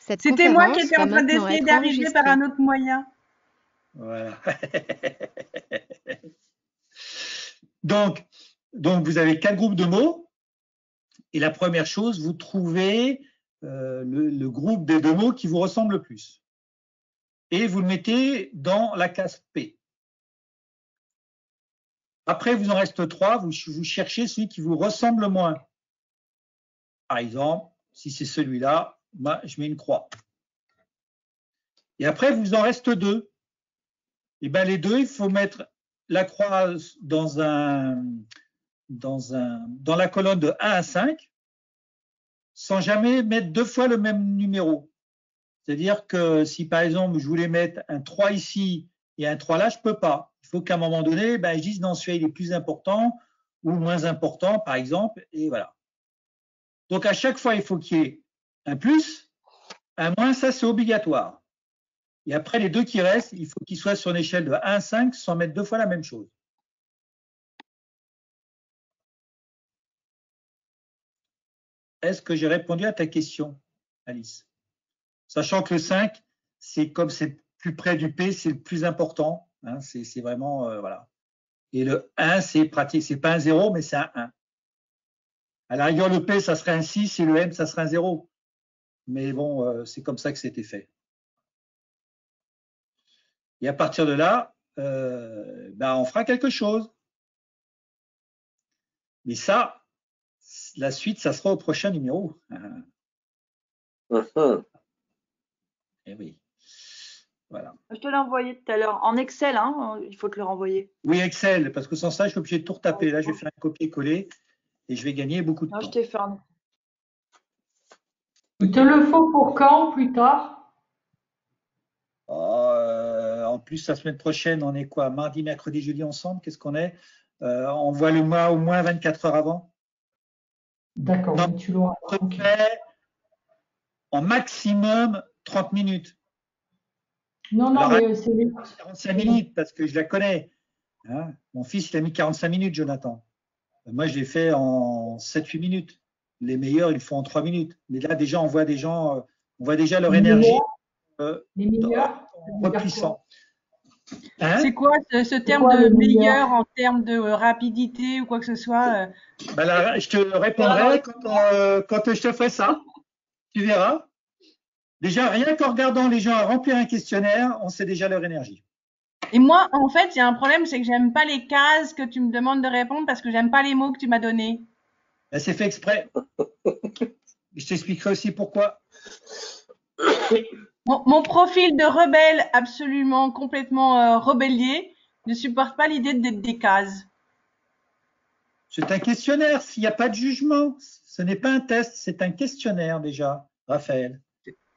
C'était moi qui étais en train d'essayer d'arriver par un autre moyen. Voilà. Donc, vous avez 4 groupes de mots. Et la première chose, vous trouvez le groupe des 2 mots qui vous ressemble le plus. Et vous le mettez dans la case P. Après, vous en reste 3. Vous cherchez celui qui vous ressemble le moins. Par exemple, si c'est celui-là, moi, je mets une croix. Et après, vous en reste 2. Et bien, les 2, il faut mettre la croix dans la colonne de 1 à 5, sans jamais mettre 2 fois le même numéro. C'est-à-dire que si, par exemple, je voulais mettre un 3 ici et un 3 là, je ne peux pas. Il faut qu'à un moment donné, je dise non, celui-là, il est plus important ou moins important, par exemple, et voilà. Donc, à chaque fois, il faut qu'il y ait un plus, un moins, ça, c'est obligatoire. Et après, les 2 qui restent, il faut qu'ils soient sur une échelle de 1 à 5 sans mettre 2 fois la même chose. Est-ce que j'ai répondu à ta question, Alice? Sachant que le 5, c'est comme c'est plus près du P, c'est le plus important. Hein, c'est vraiment, voilà. Et le 1, c'est pratique. C'est pas un 0, mais c'est un 1. À la rigueur, le P, ça serait un 6 et le M, ça serait un 0. Mais bon, c'est comme ça que c'était fait. Et à partir de là, on fera quelque chose. Mais ça, la suite, ça sera au prochain numéro. Et oui. Voilà. Je te l'ai envoyé tout à l'heure. En Excel, hein, il faut te le renvoyer. Oui, Excel, parce que sans ça, je suis obligé de tout retaper. Là, je vais faire un copier-coller et je vais gagner beaucoup de temps. Je t'ai fait un... Il te le faut pour quand, plus tard? En plus, la semaine prochaine, on est quoi? Mardi, mercredi, jeudi ensemble? Qu'est-ce qu'on est? On voit le mois au moins 24 heures avant. D'accord, Non, tu l'auras. En maximum 30 minutes. Non, Alors, mais c'est 45 minutes, parce que je la connais. Hein, mon fils, il a mis 45 minutes, Jonathan. Moi, je l'ai fait en 7-8 minutes. Les meilleurs, ils le font en 3 minutes. Mais là, déjà, on voit des gens, on voit déjà leur énergie les meilleurs, repuissant. Hein? C'est quoi ce terme de meilleur en termes de rapidité ou quoi que ce soit Là, je te répondrai quand je te ferai ça. Tu verras. Déjà, rien qu'en regardant les gens à remplir un questionnaire, on sait déjà leur énergie. Et moi, en fait, il y a un problème, c'est que j'aime pas les cases que tu me demandes de répondre parce que j'aime pas les mots que tu m'as donnés. C'est fait exprès. Je t'expliquerai aussi pourquoi. Mon profil de rebelle absolument, complètement rebellier ne supporte pas l'idée d'être des cases. C'est un questionnaire, s'il n'y a pas de jugement. Ce n'est pas un test, c'est un questionnaire déjà, Raphaël.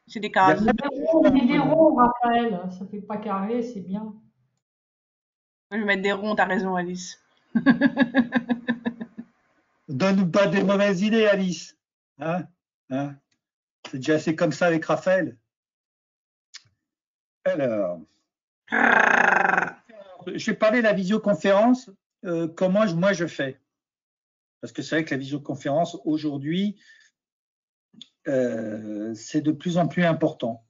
C'est des cases. Il y a des ronds, Raphaël. Ça ne fait pas carré, c'est bien. Je vais mettre des ronds, t'as raison, Alice. Donne pas des mauvaises idées, Alice. Hein? C'est déjà assez comme ça avec Raphaël. Alors, je vais parler de la visioconférence, comment moi je fais. Parce que c'est vrai que la visioconférence, aujourd'hui, c'est de plus en plus important.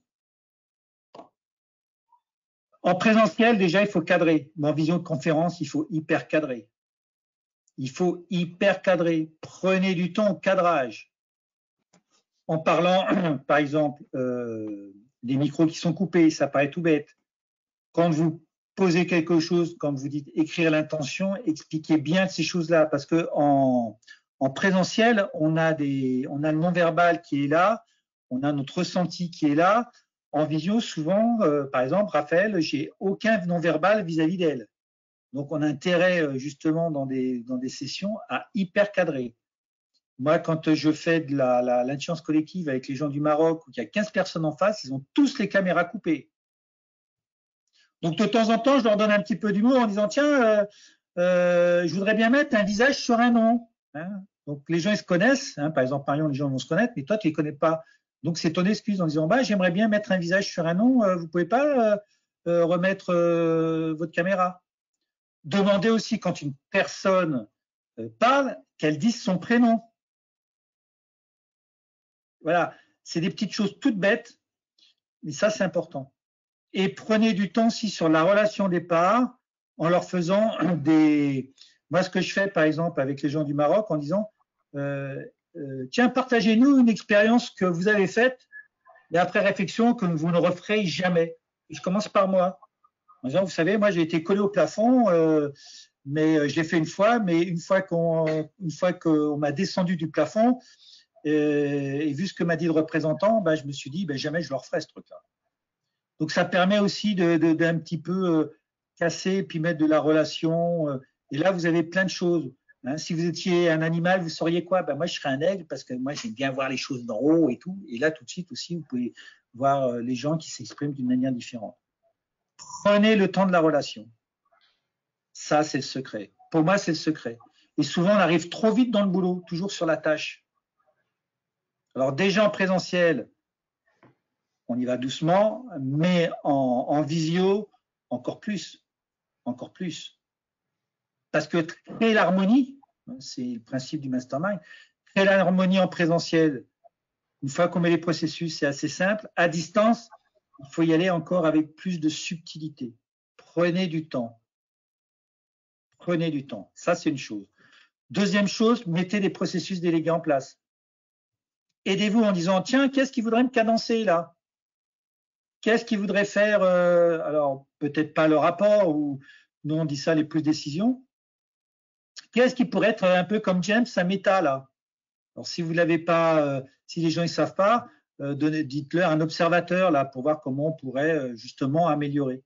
En présentiel, déjà, il faut cadrer. Mais en visioconférence, il faut hyper cadrer. Il faut hyper cadrer. Prenez du temps au cadrage. En parlant, par exemple, des micros qui sont coupés, ça paraît tout bête. Quand vous posez quelque chose, quand vous dites écrire l'intention, expliquez bien ces choses-là, parce que en présentiel, on a le non-verbal qui est là, on a notre ressenti qui est là. En visio, souvent, par exemple, Raphaël, j'ai aucun non-verbal vis-à-vis d'elle. Donc, on a intérêt justement dans des sessions à hyper cadrer. Moi, quand je fais de l'intelligence collective avec les gens du Maroc, où il y a 15 personnes en face, ils ont tous les caméras coupées. Donc, de temps en temps, je leur donne un petit peu d'humour en disant, tiens, je voudrais bien mettre un visage sur un nom. Hein. Donc, les gens, ils se connaissent. Hein. Par exemple, Marion, les gens vont se connaître, mais toi, tu ne les connais pas. Donc, c'est ton excuse en disant, j'aimerais bien mettre un visage sur un nom. Vous ne pouvez pas remettre votre caméra. Demandez aussi, quand une personne parle, qu'elle dise son prénom. Voilà, c'est des petites choses toutes bêtes, Mais ça, c'est important. Et prenez du temps aussi sur la relation départ en leur faisant des… Moi, ce que je fais, par exemple, avec les gens du Maroc, en disant tiens, partagez-nous une expérience que vous avez faite et après réflexion que vous ne referez jamais. Et je commence par moi. En disant, vous savez, moi, j'ai été collé au plafond, mais je l'ai fait une fois, mais une fois qu'on m'a descendu du plafond, et vu ce que m'a dit le représentant, je me suis dit, jamais je le referai ce truc-là. Donc ça permet aussi d'un petit peu casser, puis mettre de la relation. Et là, vous avez plein de choses. Hein. Si vous étiez un animal, vous sauriez quoi? Moi, je serais un aigle parce que moi, j'aime bien voir les choses d'en haut et tout. Et là, tout de suite aussi, vous pouvez voir les gens qui s'expriment d'une manière différente. Prenez le temps de la relation. Ça, c'est le secret. Pour moi, c'est le secret. Et souvent, on arrive trop vite dans le boulot, toujours sur la tâche. Alors, déjà en présentiel, on y va doucement, mais en visio, encore plus. Encore plus. Parce que créer l'harmonie, c'est le principe du mastermind, créer l'harmonie en présentiel, une fois qu'on met les processus, c'est assez simple. À distance, il faut y aller encore avec plus de subtilité. Prenez du temps. Prenez du temps. Ça, c'est une chose. Deuxième chose, mettez des processus délégués en place. Aidez-vous en disant, tiens, qu'est-ce qui voudrait me cadencer là? Qu'est-ce qui voudrait faire, alors peut-être pas le rapport, ou nous on dit ça, les plus décisions. Qu'est-ce qui pourrait être un peu comme James, sa méta là? Alors si vous l'avez pas, si les gens ne savent pas, dites-leur un observateur là pour voir comment on pourrait justement améliorer.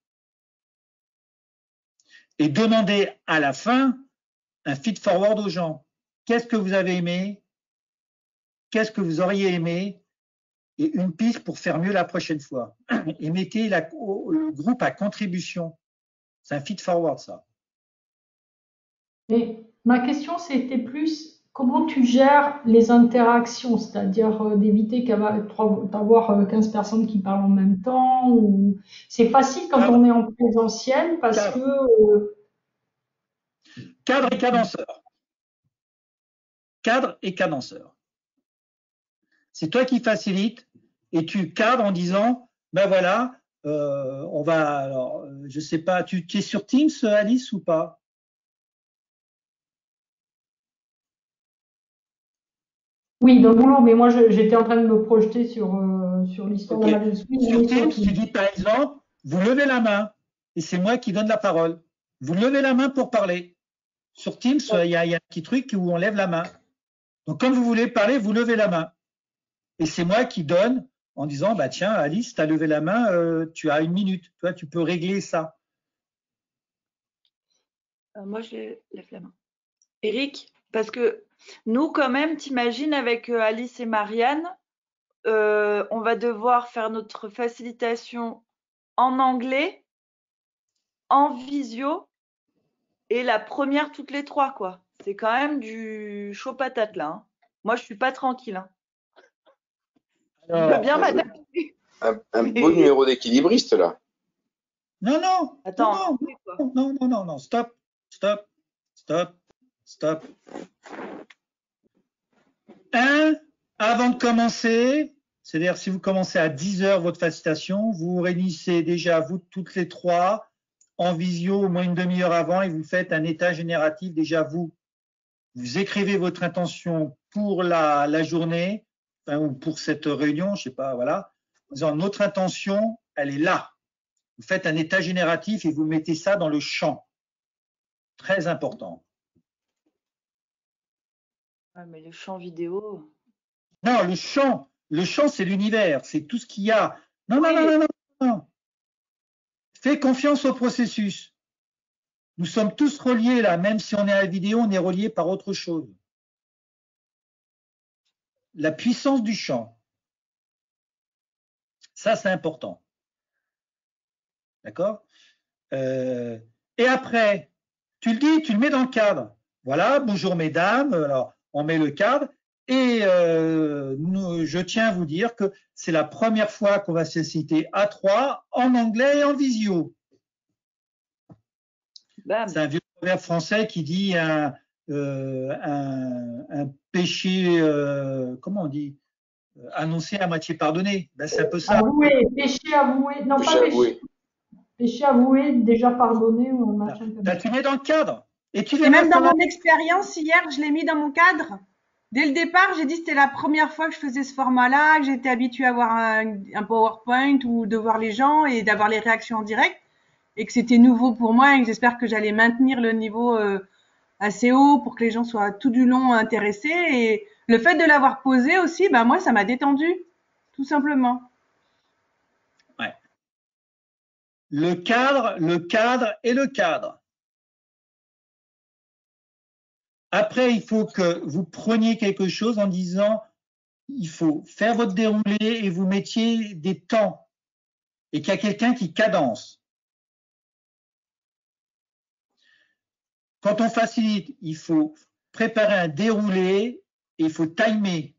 Et demandez à la fin un feed-forward aux gens. Qu'est-ce que vous avez aimé? Qu'est-ce que vous auriez aimé? Et une piste pour faire mieux la prochaine fois. Et mettez le groupe à contribution. C'est un feed-forward, ça. Mais ma question, c'était plus comment tu gères les interactions, c'est-à-dire d'éviter d'avoir 15 personnes qui parlent en même temps. Ou… C'est facile quand on est en présentiel parce que… Cadre et cadenceur. Cadre et cadenceur. C'est toi qui facilites et tu cadres en disant, voilà, on va, alors, je sais pas, tu es sur Teams, Alice, ou pas? Oui, dans le boulot, mais moi j'étais en train de me projeter sur l'histoire de Okay. Madeleine Smith. Sur Teams, tu dis par exemple, vous levez la main et c'est moi qui donne la parole. Vous levez la main pour parler. Sur Teams, il y a un petit truc où on lève la main. Donc, quand vous voulez parler, vous levez la main. Et c'est moi qui donne en disant, tiens, Alice, tu as levé la main, tu as 1 minute. Toi, tu peux régler ça. Moi, je lève la main. Eric, parce que nous, quand même, t'imagines, avec Alice et Marianne, on va devoir faire notre facilitation en anglais, en visio, et la première toutes les 3, quoi. C'est quand même du chaud patate, là. Hein. Moi, je suis pas tranquille. Hein. Alors, je veux bien m'adapter. Un beau numéro d'équilibriste, là. Non. Attends. Non. Stop. Avant de commencer, c'est-à-dire si vous commencez à 10h votre facilitation, vous vous réunissez déjà, vous toutes les 3, en visio au moins une demi-heure avant et vous faites un état génératif déjà vous. Vous écrivez votre intention pour la journée, ou pour cette réunion, je sais pas, voilà. En disant, notre intention, elle est là. Vous faites un état génératif et vous mettez ça dans le champ. Très important. Ah, mais le champ vidéo. Non, le champ, c'est l'univers, c'est tout ce qu'il y a. Non. Fais confiance au processus. Nous sommes tous reliés là, même si on est à la vidéo, on est reliés par autre chose. La puissance du champ. Ça, c'est important. D'accord? Et après, tu le dis, tu le mets dans le cadre. Voilà, bonjour mesdames, alors on met le cadre. Et je tiens à vous dire que c'est la première fois qu'on va se citer à 3 en anglais et en visio. C'est un vieux proverbe français qui dit un péché, comment on dit, annoncer à moitié pardonné. Ben, c'est un peu ça. Avoué, péché avoué. Non, Péché pas avoué. péché. Péché avoué, déjà pardonné ou un machin comme ça. Tu mets dans le cadre. Et tu Et verras même dans ça. mon expérience hier, je l'ai mis dans mon cadre. Dès le départ, j'ai dit que c'était la première fois que je faisais ce format-là, que j'étais habituée à avoir un PowerPoint ou de voir les gens et d'avoir les réactions en direct, et que c'était nouveau pour moi et que j'espère que j'allais maintenir le niveau assez haut pour que les gens soient tout du long intéressés. Et le fait de l'avoir posé aussi, ben moi, ça m'a détendu, tout simplement. Ouais. Le cadre et le cadre. Après, il faut que vous preniez quelque chose en disant, il faut faire votre déroulé et vous mettiez des temps et qu'il y a quelqu'un qui cadence. Quand on facilite, il faut préparer un déroulé et il faut timer.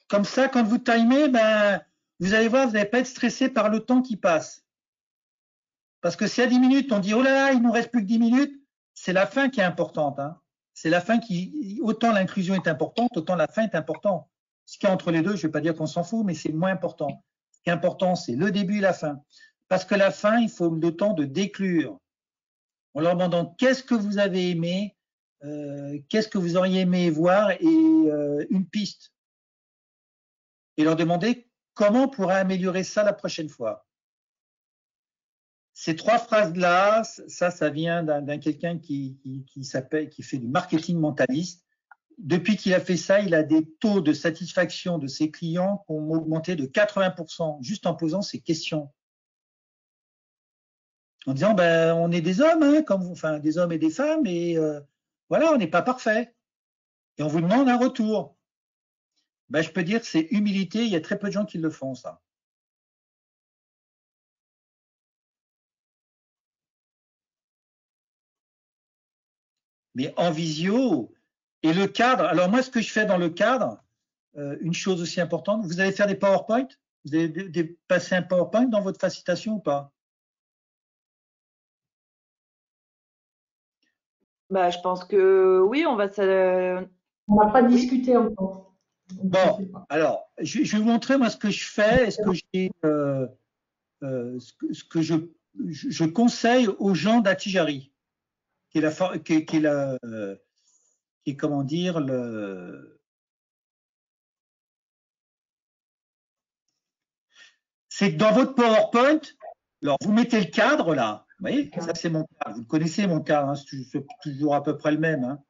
Comme ça, quand vous timez, ben, vous allez voir, vous n'allez pas être stressé par le temps qui passe. Parce que si à 10 minutes, on dit, oh là là, il nous reste plus que 10 minutes, c'est la fin qui est importante. Hein. C'est la fin qui, autant l'inclusion est importante, autant la fin est importante. Ce qu'il y a entre les deux, je ne vais pas dire qu'on s'en fout, mais c'est moins important. Ce qui est important, c'est le début et la fin. Parce que la fin, il faut le temps de déclure. En leur demandant qu'est-ce que vous avez aimé, qu'est-ce que vous auriez aimé voir et une piste. Et leur demander comment on pourrait améliorer ça la prochaine fois. Ces 3 phrases-là, ça vient d'un quelqu'un qui fait du marketing mentaliste. Depuis qu'il a fait ça, il a des taux de satisfaction de ses clients qui ont augmenté de 80% juste en posant ces questions. En disant, ben, on est des hommes, hein, comme vous, enfin des hommes et des femmes, et voilà, on n'est pas parfait. Et on vous demande un retour. Ben, je peux dire que c'est humilité, il y a très peu de gens qui le font, ça. Mais en visio, et le cadre, alors moi, ce que je fais dans le cadre, une chose aussi importante, vous allez faire des PowerPoint? Vous allez passer un PowerPoint dans votre facilitation ou pas? Bah, je pense que oui, on va On n'a pas discuté encore. Donc, je Bon, sais pas. alors, je vais vous montrer moi ce que je fais et ce que j'ai, ce que je conseille aux gens d'Atijari, qui est la, qui est la, qui est comment dire c'est que dans votre PowerPoint, alors vous mettez le cadre là, vous voyez, ça c'est mon cadre, vous connaissez mon cadre, hein, c'est toujours à peu près le même. Hein.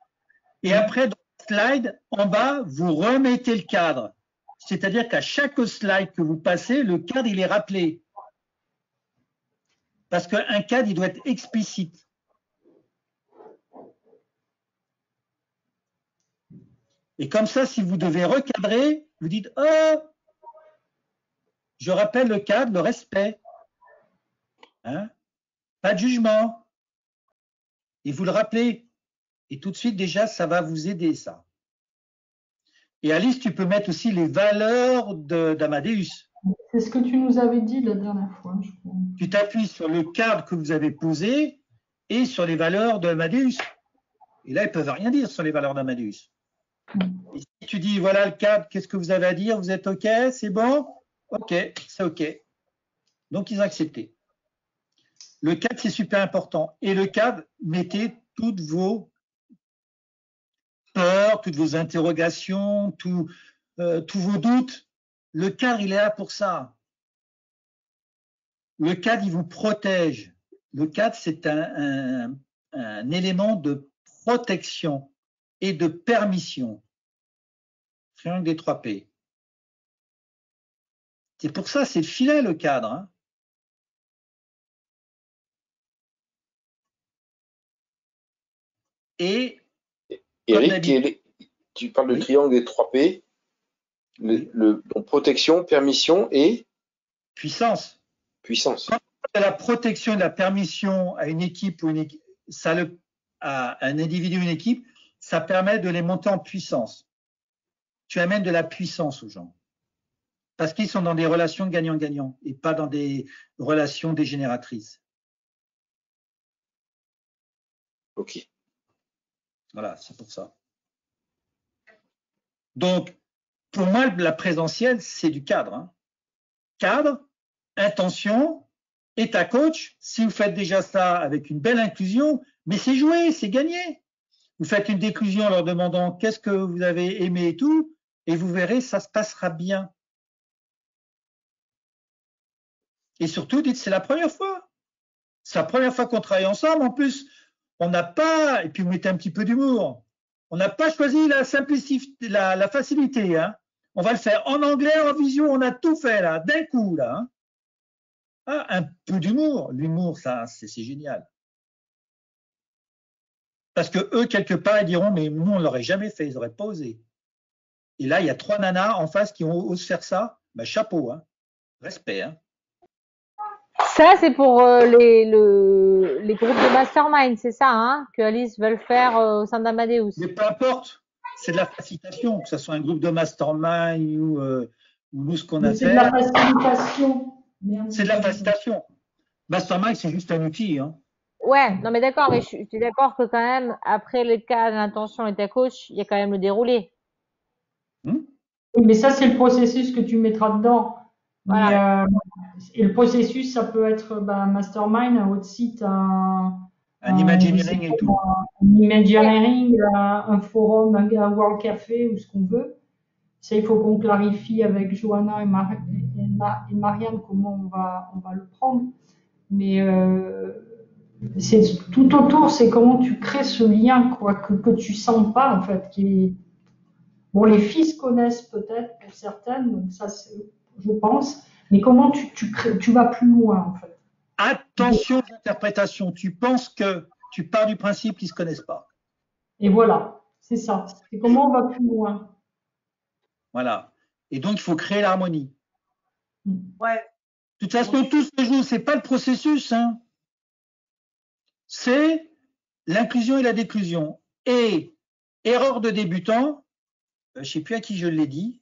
Et après, dans le slide, en bas, vous remettez le cadre. C'est-à-dire qu'à chaque slide que vous passez, le cadre, il est rappelé. Parce qu'un cadre, il doit être explicite. Et comme ça, si vous devez recadrer, vous dites « Oh, je rappelle le cadre, le respect. Hein, pas de jugement. » Et vous le rappelez. Et tout de suite, déjà, ça va vous aider, ça. Et Alice, tu peux mettre aussi les valeurs d'Amadeus. C'est ce que tu nous avais dit la dernière fois, je crois. Tu t'appuies sur le cadre que vous avez posé et sur les valeurs d'Amadeus. Et là, ils ne peuvent rien dire sur les valeurs d'Amadeus. Et si tu dis, voilà le cadre, qu'est-ce que vous avez à dire? Vous êtes OK? C'est bon? OK, c'est OK. Donc, ils ont accepté. Le cadre, c'est super important. Et le cadre, mettez toutes vos peurs, toutes vos interrogations, tous vos doutes. Le cadre, il est là pour ça. Le cadre, il vous protège. Le cadre, c'est un élément de protection et de permission. Triangle des 3 P. C'est pour ça, c'est le filet, le cadre. Hein. Et Eric, tu parles de triangle des 3 P, donc protection, permission et puissance. Puissance. Quand il y a la protection et la permission à une équipe ou à un individu ou une équipe, ça permet de les monter en puissance. Tu amènes de la puissance aux gens. Parce qu'ils sont dans des relations gagnant-gagnant et pas dans des relations dégénératrices. OK. Voilà, c'est pour ça. Donc, pour moi, la présentielle, c'est du cadre. Hein. Cadre, intention, état coach. Si vous faites déjà ça avec une belle inclusion, mais c'est joué, c'est gagné. Vous faites une déclusion en leur demandant qu'est-ce que vous avez aimé et tout, et vous verrez, ça se passera bien. Et surtout, dites, c'est la première fois. C'est la première fois qu'on travaille ensemble. En plus, on n'a pas, et puis vous mettez un petit peu d'humour, on n'a pas choisi la simplicité, la facilité. Hein. On va le faire en anglais, en visio, on a tout fait là, d'un coup là. Hein. Ah, un peu d'humour. L'humour, ça, c'est génial. Parce que eux, quelque part, ils diront, mais nous, on ne l'aurait jamais fait, ils n'auraient pas osé. Et là, il y a 3 nanas en face qui osent faire ça. Ben, chapeau, hein. Respect. Hein. Ça, c'est pour les groupes de mastermind, c'est ça, hein, que Alice veut faire au sein d'Amadeus. Mais peu importe, c'est de la facilitation, que ce soit un groupe de mastermind ou nous, ce qu'on a fait. C'est de la facilitation. C'est de la facilitation. Mastermind, c'est juste un outil. Hein. Ouais, non mais d'accord, mais je suis d'accord que quand même, après le cas de l'intention et ta coach, il y a quand même le déroulé. Oui, mais ça, c'est le processus que tu mettras dedans. Voilà. Et le processus, ça peut être un mastermind, un hot site, un imagineering et tout. Un imagineering, un forum, un World Café ou ce qu'on veut. Ça, il faut qu'on clarifie avec Johanna et Marianne comment on va le prendre. Mais c'est tout autour, c'est comment tu crées ce lien quoi que tu sens pas en fait. Bon, les filles se connaissent peut-être pour certaines, donc ça, je pense. Mais comment tu vas plus loin en fait. Attention à l'interprétation. Tu penses que tu pars du principe qu'ils se connaissent pas. Et voilà, c'est ça. C'est comment on va plus loin. Voilà. Et donc, il faut créer l'harmonie. Ouais. De toute façon, tout se joue. C'est pas le processus. Hein. C'est l'inclusion et la déclusion. Et erreur de débutant, je ne sais plus à qui je l'ai dit.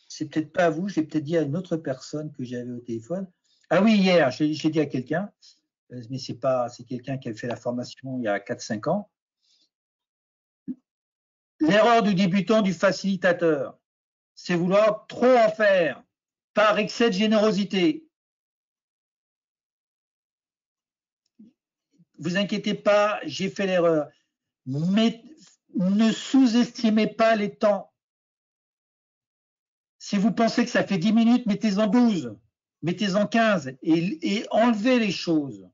C'est peut-être pas à vous, j'ai peut-être dit à une autre personne que j'avais au téléphone. Ah oui, hier, j'ai dit à quelqu'un, mais c'est quelqu'un qui a fait la formation il y a 4-5 ans. L'erreur du débutant, du facilitateur, c'est vouloir trop en faire par excès de générosité. Vous inquiétez pas, j'ai fait l'erreur. Mais ne sous-estimez pas les temps. Si vous pensez que ça fait 10 minutes, mettez-en 12, mettez-en 15 et enlevez les choses.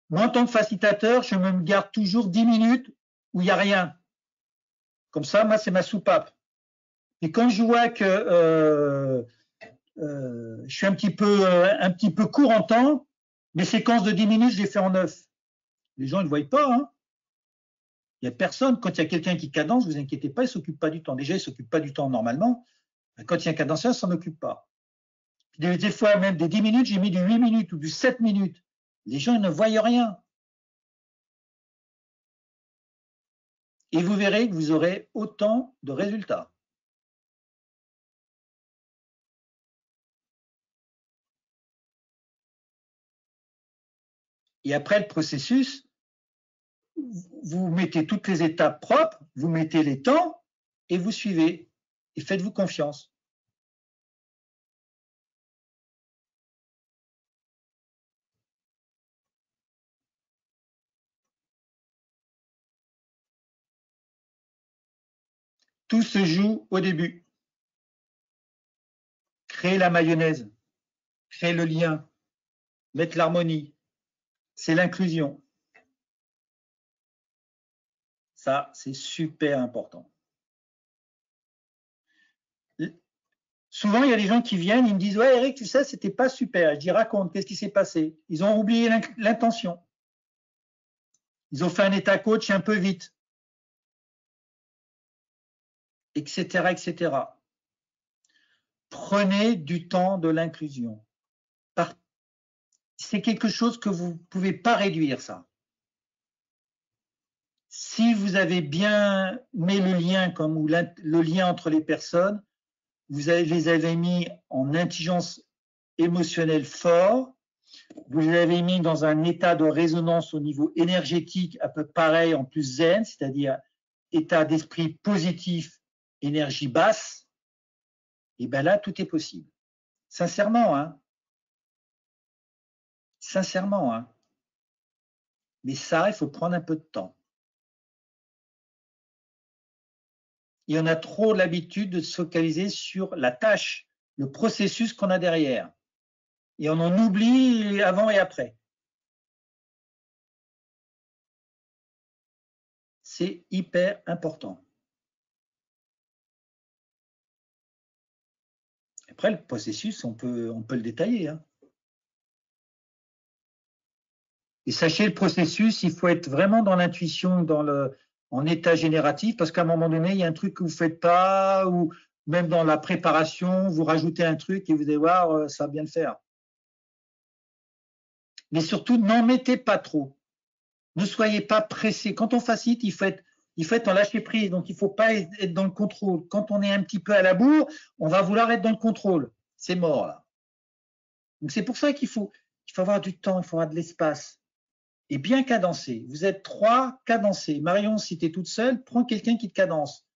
Moi, en tant que facilitateur, je me garde toujours 10 minutes où il n'y a rien. Comme ça, moi, c'est ma soupape. Et quand je vois que je suis un petit peu court en temps, mes séquences de 10 minutes, je les fais en 9. Les gens ne le voient pas. Hein. Il n'y a personne. Quand il y a quelqu'un qui cadence, vous inquiétez pas, il ne s'occupe pas du temps. Déjà, il ne s'occupe pas du temps normalement. Quand il y a un cadenceur, il ne s'en occupe pas. Des fois, même des 10 minutes, j'ai mis du 8 minutes ou du 7 minutes. Les gens ils ne voient rien. Et vous verrez que vous aurez autant de résultats. Et après le processus, vous mettez toutes les étapes propres, vous mettez les temps et vous suivez. Et faites-vous confiance. Tout se joue au début. Créer la mayonnaise, créer le lien, mettre l'harmonie. C'est l'inclusion. Ça, c'est super important. Souvent, il y a des gens qui viennent, ils me disent « Ouais, Eric, tu sais, c'était pas super. » Je dis « Raconte, qu'est-ce qui s'est passé ?» Ils ont oublié l'intention. Ils ont fait un état coach un peu vite. Etc., etc. Prenez du temps de l'inclusion. C'est quelque chose que vous ne pouvez pas réduire, ça. Si vous avez bien mis le lien, ou le lien entre les personnes, vous les avez mis en intelligence émotionnelle fort, vous les avez mis dans un état de résonance au niveau énergétique un peu pareil, en plus zen, c'est-à-dire état d'esprit positif énergie basse, et bien là, tout est possible. Sincèrement, hein. Sincèrement, hein. Mais ça, il faut prendre un peu de temps. Et on a trop l'habitude de se focaliser sur la tâche, le processus qu'on a derrière. Et on en oublie avant et après. C'est hyper important. Après, le processus, on peut le détailler, hein. Et sachez, le processus, il faut être vraiment dans l'intuition, en état génératif, parce qu'à un moment donné, il y a un truc que vous ne faites pas, ou même dans la préparation, vous rajoutez un truc et vous allez voir, ça va bien le faire. Mais surtout, n'en mettez pas trop. Ne soyez pas pressé. Quand on facilite, il faut être en lâcher prise, donc il ne faut pas être dans le contrôle. Quand on est un petit peu à la bourre, on va vouloir être dans le contrôle. C'est mort, là. Donc c'est pour ça qu'il faut avoir du temps, il faut avoir de l'espace. Et bien cadencer. Vous êtes 3, cadencés. Marion, si tu es toute seule, prends quelqu'un qui te cadence.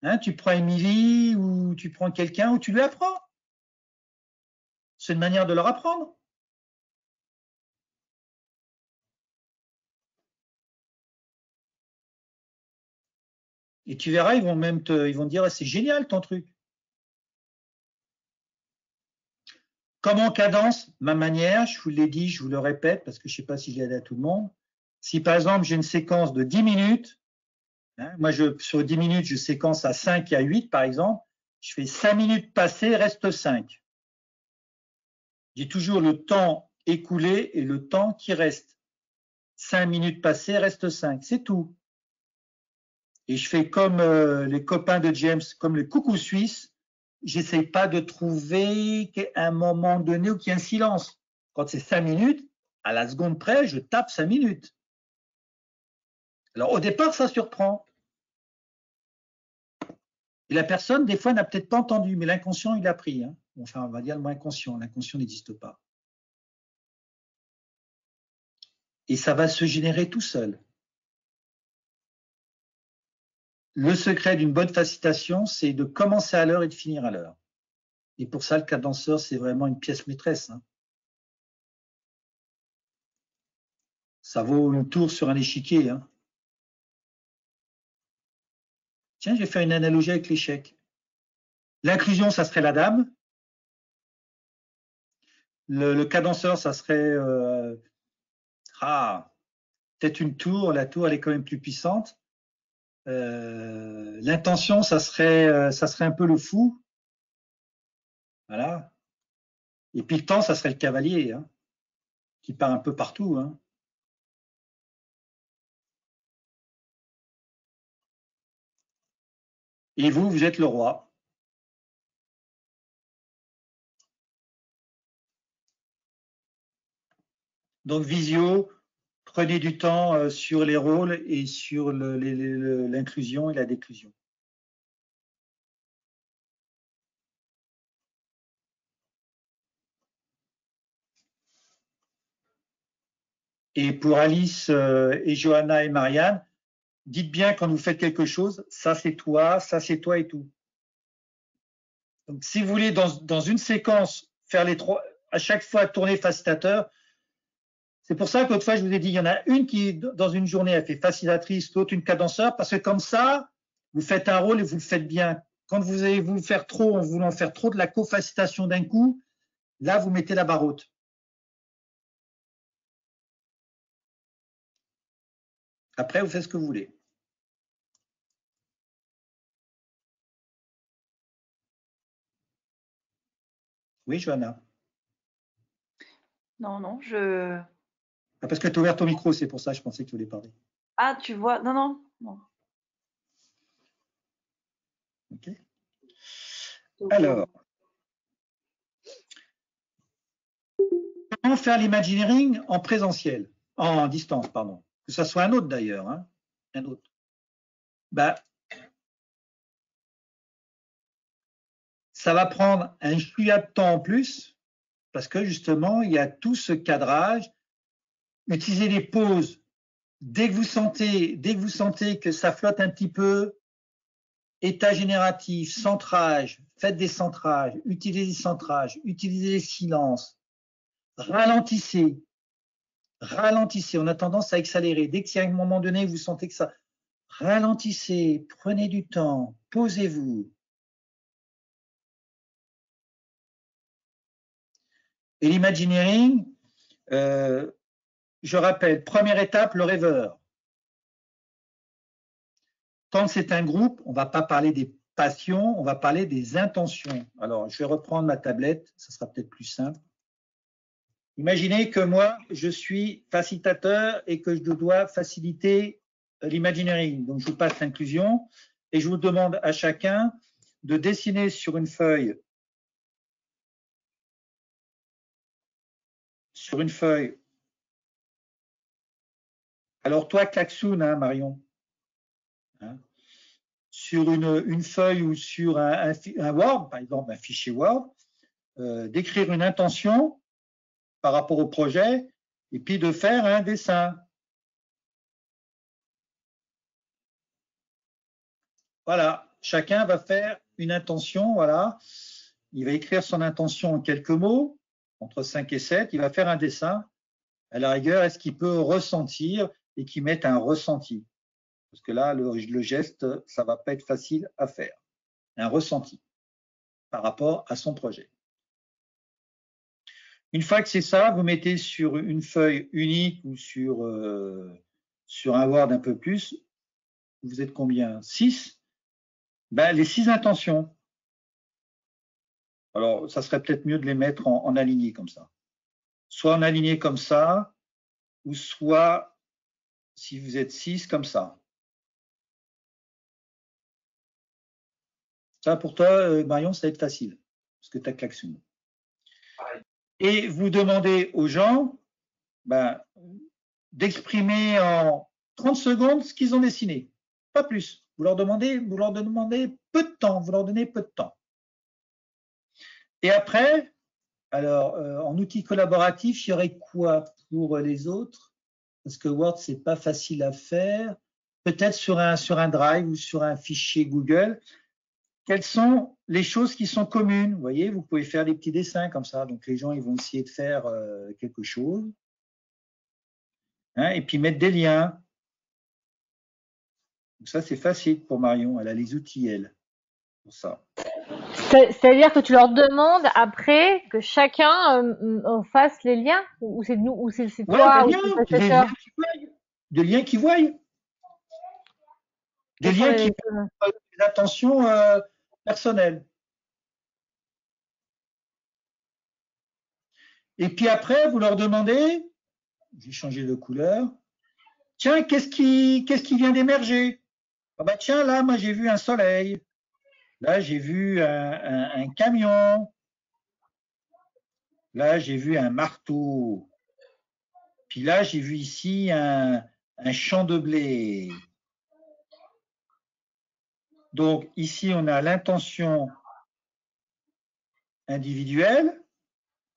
Hein, tu prends Émilie ou tu prends quelqu'un ou tu lui apprends. C'est une manière de leur apprendre. Et tu verras, ils vont dire c'est génial ton truc. Comment on cadence? Ma manière, je vous l'ai dit, je vous le répète parce que je ne sais pas si j'ai aidé à tout le monde. Si par exemple j'ai une séquence de 10 minutes, hein, moi sur 10 minutes, je séquence à 5 et à 8 par exemple, je fais 5 minutes passées, reste 5. J'ai toujours le temps écoulé et le temps qui reste. 5 minutes passées, reste 5, c'est tout. Et je fais comme les copains de James, comme le coucou suisse, j'essaye pas de trouver qu'à un moment donné où qu'il y a un silence. Quand c'est 5 minutes, à la seconde près, je tape 5 minutes. Alors au départ, ça surprend. Et la personne, des fois, n'a peut-être pas entendu, mais l'inconscient, il a pris. Hein. Enfin, on va dire le mot inconscient. L'inconscient n'existe pas. Et ça va se générer tout seul. Le secret d'une bonne facilitation, c'est de commencer à l'heure et de finir à l'heure. Et pour ça, le cadenceur, c'est vraiment une pièce maîtresse. Hein. Ça vaut une tour sur un échiquier. Hein. Tiens, je vais faire une analogie avec l'échec. L'inclusion, ça serait la dame. Le cadenceur, ça serait peut-être une tour. La tour, elle est quand même plus puissante. L'intention, ça serait un peu le fou. Voilà. Et puis le temps, ça serait le cavalier, hein, qui part un peu partout. Hein. Et vous êtes le roi. Donc visio, prenez du temps sur les rôles et sur l'inclusion et la déclusion. Et pour Alice et Johanna et Marianne, dites bien quand vous faites quelque chose, ça c'est toi et tout. Donc si vous voulez dans une séquence faire les trois, à chaque fois tourner facilitateur, c'est pour ça qu'autre fois je vous ai dit, il y en a une qui dans une journée elle fait facilitatrice, l'autre une cadenceur, parce que comme ça, vous faites un rôle et vous le faites bien. Quand vous allez vous faire trop en voulant faire trop de la co-facilitation d'un coup, là vous mettez la barre haute. Après, vous faites ce que vous voulez. Oui, Johanna. Non, parce que tu as ouvert ton micro, c'est pour ça que je pensais que tu voulais parler. Ah, tu vois, non. Ok. Alors, comment faire l'imagineering en présentiel, en distance, pardon. Que ça soit un autre d'ailleurs, hein, un autre. Ça va prendre un chouïa de temps en plus, parce que justement, il y a tout ce cadrage. Utilisez les pauses. Dès que vous sentez que ça flotte un petit peu, état génératif, centrage, faites des centrages, utilisez les centrages, utilisez les silences, ralentissez. Ralentissez, on a tendance à accélérer. Dès qu'il y a un moment donné, vous sentez que ça... Ralentissez, prenez du temps, posez-vous. Et l'imagineering, je rappelle, première étape, le rêveur. Quand c'est un groupe, on ne va pas parler des passions, on va parler des intentions. Alors, je vais reprendre ma tablette, ça sera peut-être plus simple. Imaginez que moi, je suis facilitateur et que je dois faciliter l'imagineering. Donc, je vous passe l'inclusion et je vous demande à chacun de dessiner sur une feuille, alors toi, Klaxoon, hein, Marion, hein, sur une feuille ou sur un Word, par exemple, un fichier Word, d'écrire une intention par rapport au projet et puis de faire un dessin. Voilà, chacun va faire une intention, voilà. Il va écrire son intention en quelques mots, entre 5 et 7, il va faire un dessin. À la rigueur, est-ce qu'il peut ressentir et qu'il mette un ressenti? Parce que là, le geste, ça va pas être facile à faire. Un ressenti par rapport à son projet. Une fois que c'est ça, vous mettez sur une feuille unique ou sur un Word un peu plus, vous êtes combien? 6? Ben, les 6 intentions. Alors, ça serait peut-être mieux de les mettre en aligné comme ça. Soit en aligné comme ça, ou soit, si vous êtes 6, comme ça. Ça, pour toi, Marion, ça va être facile, parce que tu as Klaxoon. Et vous demandez aux gens d'exprimer en 30 secondes ce qu'ils ont dessiné. Pas plus. Vous leur demandez peu de temps, vous leur donnez peu de temps. Et après, alors, en outil collaboratif, il y aurait quoi pour les autres? Parce que Word, c'est pas facile à faire. Peut-être sur un Drive ou sur un fichier Google. Quelles sont les choses qui sont communes? Vous voyez, vous pouvez faire des petits dessins comme ça. Donc, les gens, ils vont essayer de faire quelque chose. Hein, et puis, mettre des liens. Donc, ça, c'est facile pour Marion. Elle a les outils, elle, pour ça. C'est-à-dire que tu leur demandes après que chacun fasse les liens? Ou c'est nous, ou c'est toi, ou c'est le facilitateur? Des liens qui voient. Des liens qui voient des intentions personnelles. Et puis après, vous leur demandez, j'ai changé de couleur, tiens, qu'est-ce qui vient d'émerger? Ah bah tiens, là, moi j'ai vu un soleil. Là, j'ai vu un camion. Là, j'ai vu un marteau. Puis là, j'ai vu ici un champ de blé. Donc, ici, on a l'intention individuelle.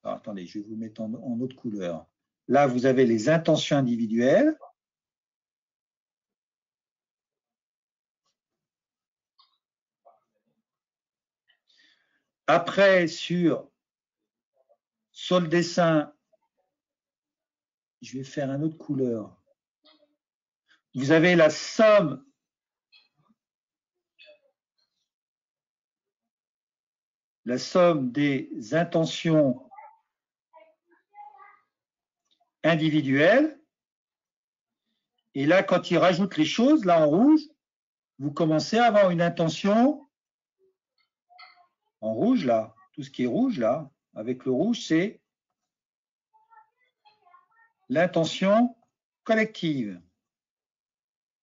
Alors, attendez, je vais vous mettre en autre couleur. Là, vous avez les intentions individuelles. Après, sur le dessin, je vais faire une autre couleur. Vous avez la somme des intentions individuelles. Et là, quand il rajoute les choses, là en rouge, vous commencez à avoir une intention en rouge, là. Tout ce qui est rouge, là, avec le rouge, c'est l'intention collective.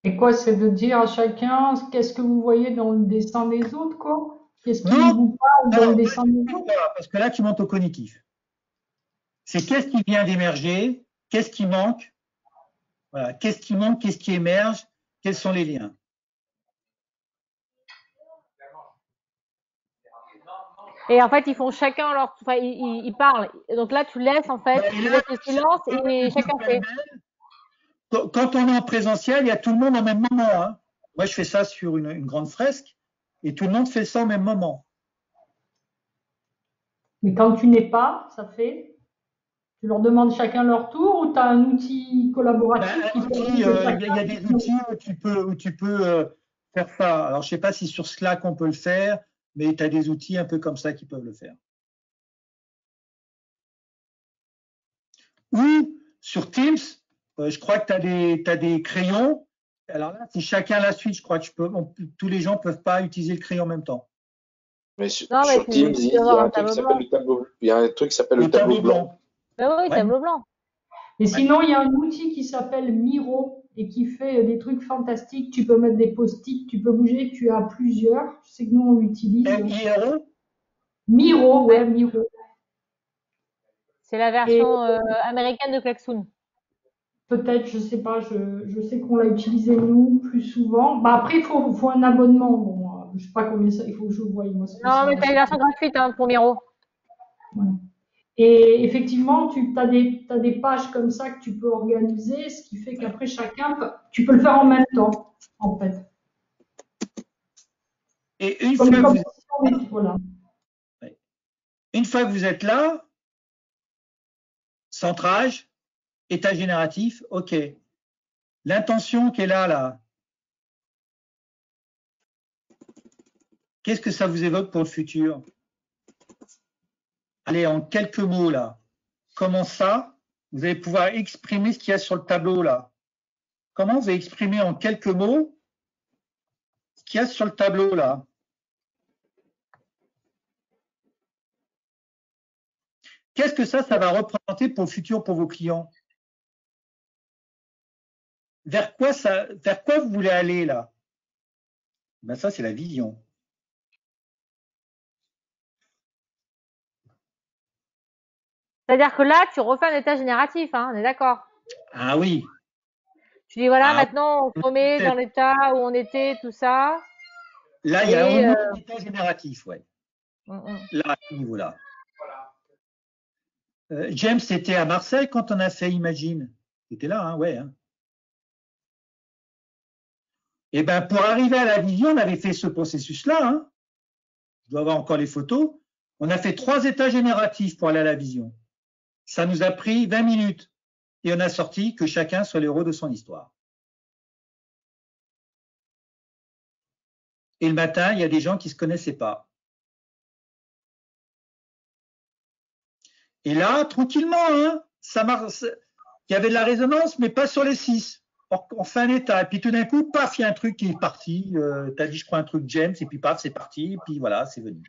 Et quoi, c'est de dire à chacun qu'est-ce que vous voyez dans le dessin des autres, quoi? Qu'est-ce qui vous parle dans le dessin des autres? Parce que là, tu montes au cognitif. C'est qu'est-ce qui vient d'émerger, qu'est-ce qui manque, voilà, qu'est-ce qui manque, qu'est-ce qui émerge, quels sont les liens. Et en fait, ils font chacun leur, enfin, ils parlent. Donc là, tu laisses en fait, tu laisses le silence et chacun fait. Quand on est en présentiel, il y a tout le monde en même moment. Hein. Moi, je fais ça sur une grande fresque. et tout le monde fait ça au même moment. Mais quand tu n'es pas, ça fait. Tu leur demandes chacun leur tour ou tu as un outil collaboratif qui permet Il que y a des outils où tu peux faire ça. Alors, je ne sais pas si sur Slack on peut le faire, mais tu as des outils un peu comme ça qui peuvent le faire. Ou sur Teams, je crois que tu as des crayons. Alors là, si chacun la suite, je crois que tous les gens ne peuvent pas utiliser le crayon en même temps. Mais sur mais Teams, il y a un truc qui s'appelle le tableau. Il y a un truc qui s'appelle le tableau blanc. Ben oui, tableau blanc. Et sinon, il y a un outil qui s'appelle Miro et qui fait des trucs fantastiques. Tu peux mettre des post-it, tu peux bouger, tu as plusieurs. Je sais que nous, on l'utilise. M-I-R-O Miro, ouais, Miro. C'est la version américaine de Klaxoon. Peut-être, je sais pas, je sais qu'on l'a utilisé nous plus souvent. Bah après, il faut un abonnement. Bon, je sais pas combien ça, il faut que je voie. Moi, Non, mais t'as une version gratuite hein, pour Miro. Voilà. Et effectivement, tu as des pages comme ça que tu peux organiser, ce qui fait qu'après tu peux le faire en même temps, en fait. Et une fois que vous êtes là, centrage, état génératif, OK. L'intention qui est là, qu'est-ce que ça vous évoque pour le futur? Allez, en quelques mots, là. Comment ça, vous allez pouvoir exprimer ce qu'il y a sur le tableau, là? Comment vous allez exprimer en quelques mots ce qu'il y a sur le tableau, là? Qu'est-ce que ça va représenter pour le futur pour vos clients? Vers quoi vous voulez aller, là? Ben ça, c'est la vision. C'est-à-dire que là, tu refais un état génératif, hein, on est d'accord? Ah oui. Tu dis, voilà, maintenant, on se remet dans l'état où on était, tout ça. Là, il y a un état génératif, ouais. Là, à ce niveau-là. James, c'était à Marseille quand on a fait Imagine. Tu étais là, hein, ouais. Hein. Eh bien, pour arriver à la vision, on avait fait ce processus-là. Hein. Je dois avoir encore les photos. On a fait 3 états génératifs pour aller à la vision. Ça nous a pris 20 minutes. Et on a sorti que chacun soit l'héros de son histoire. Et le matin, il y a des gens qui ne se connaissaient pas. Et là, tranquillement, hein, ça marche. Il y avait de la résonance, mais pas sur les 6. On fait un état, et puis tout d'un coup, paf, il y a un truc qui est parti. Tu as dit, je prends un truc James, et puis paf, c'est parti, et puis voilà, c'est venu.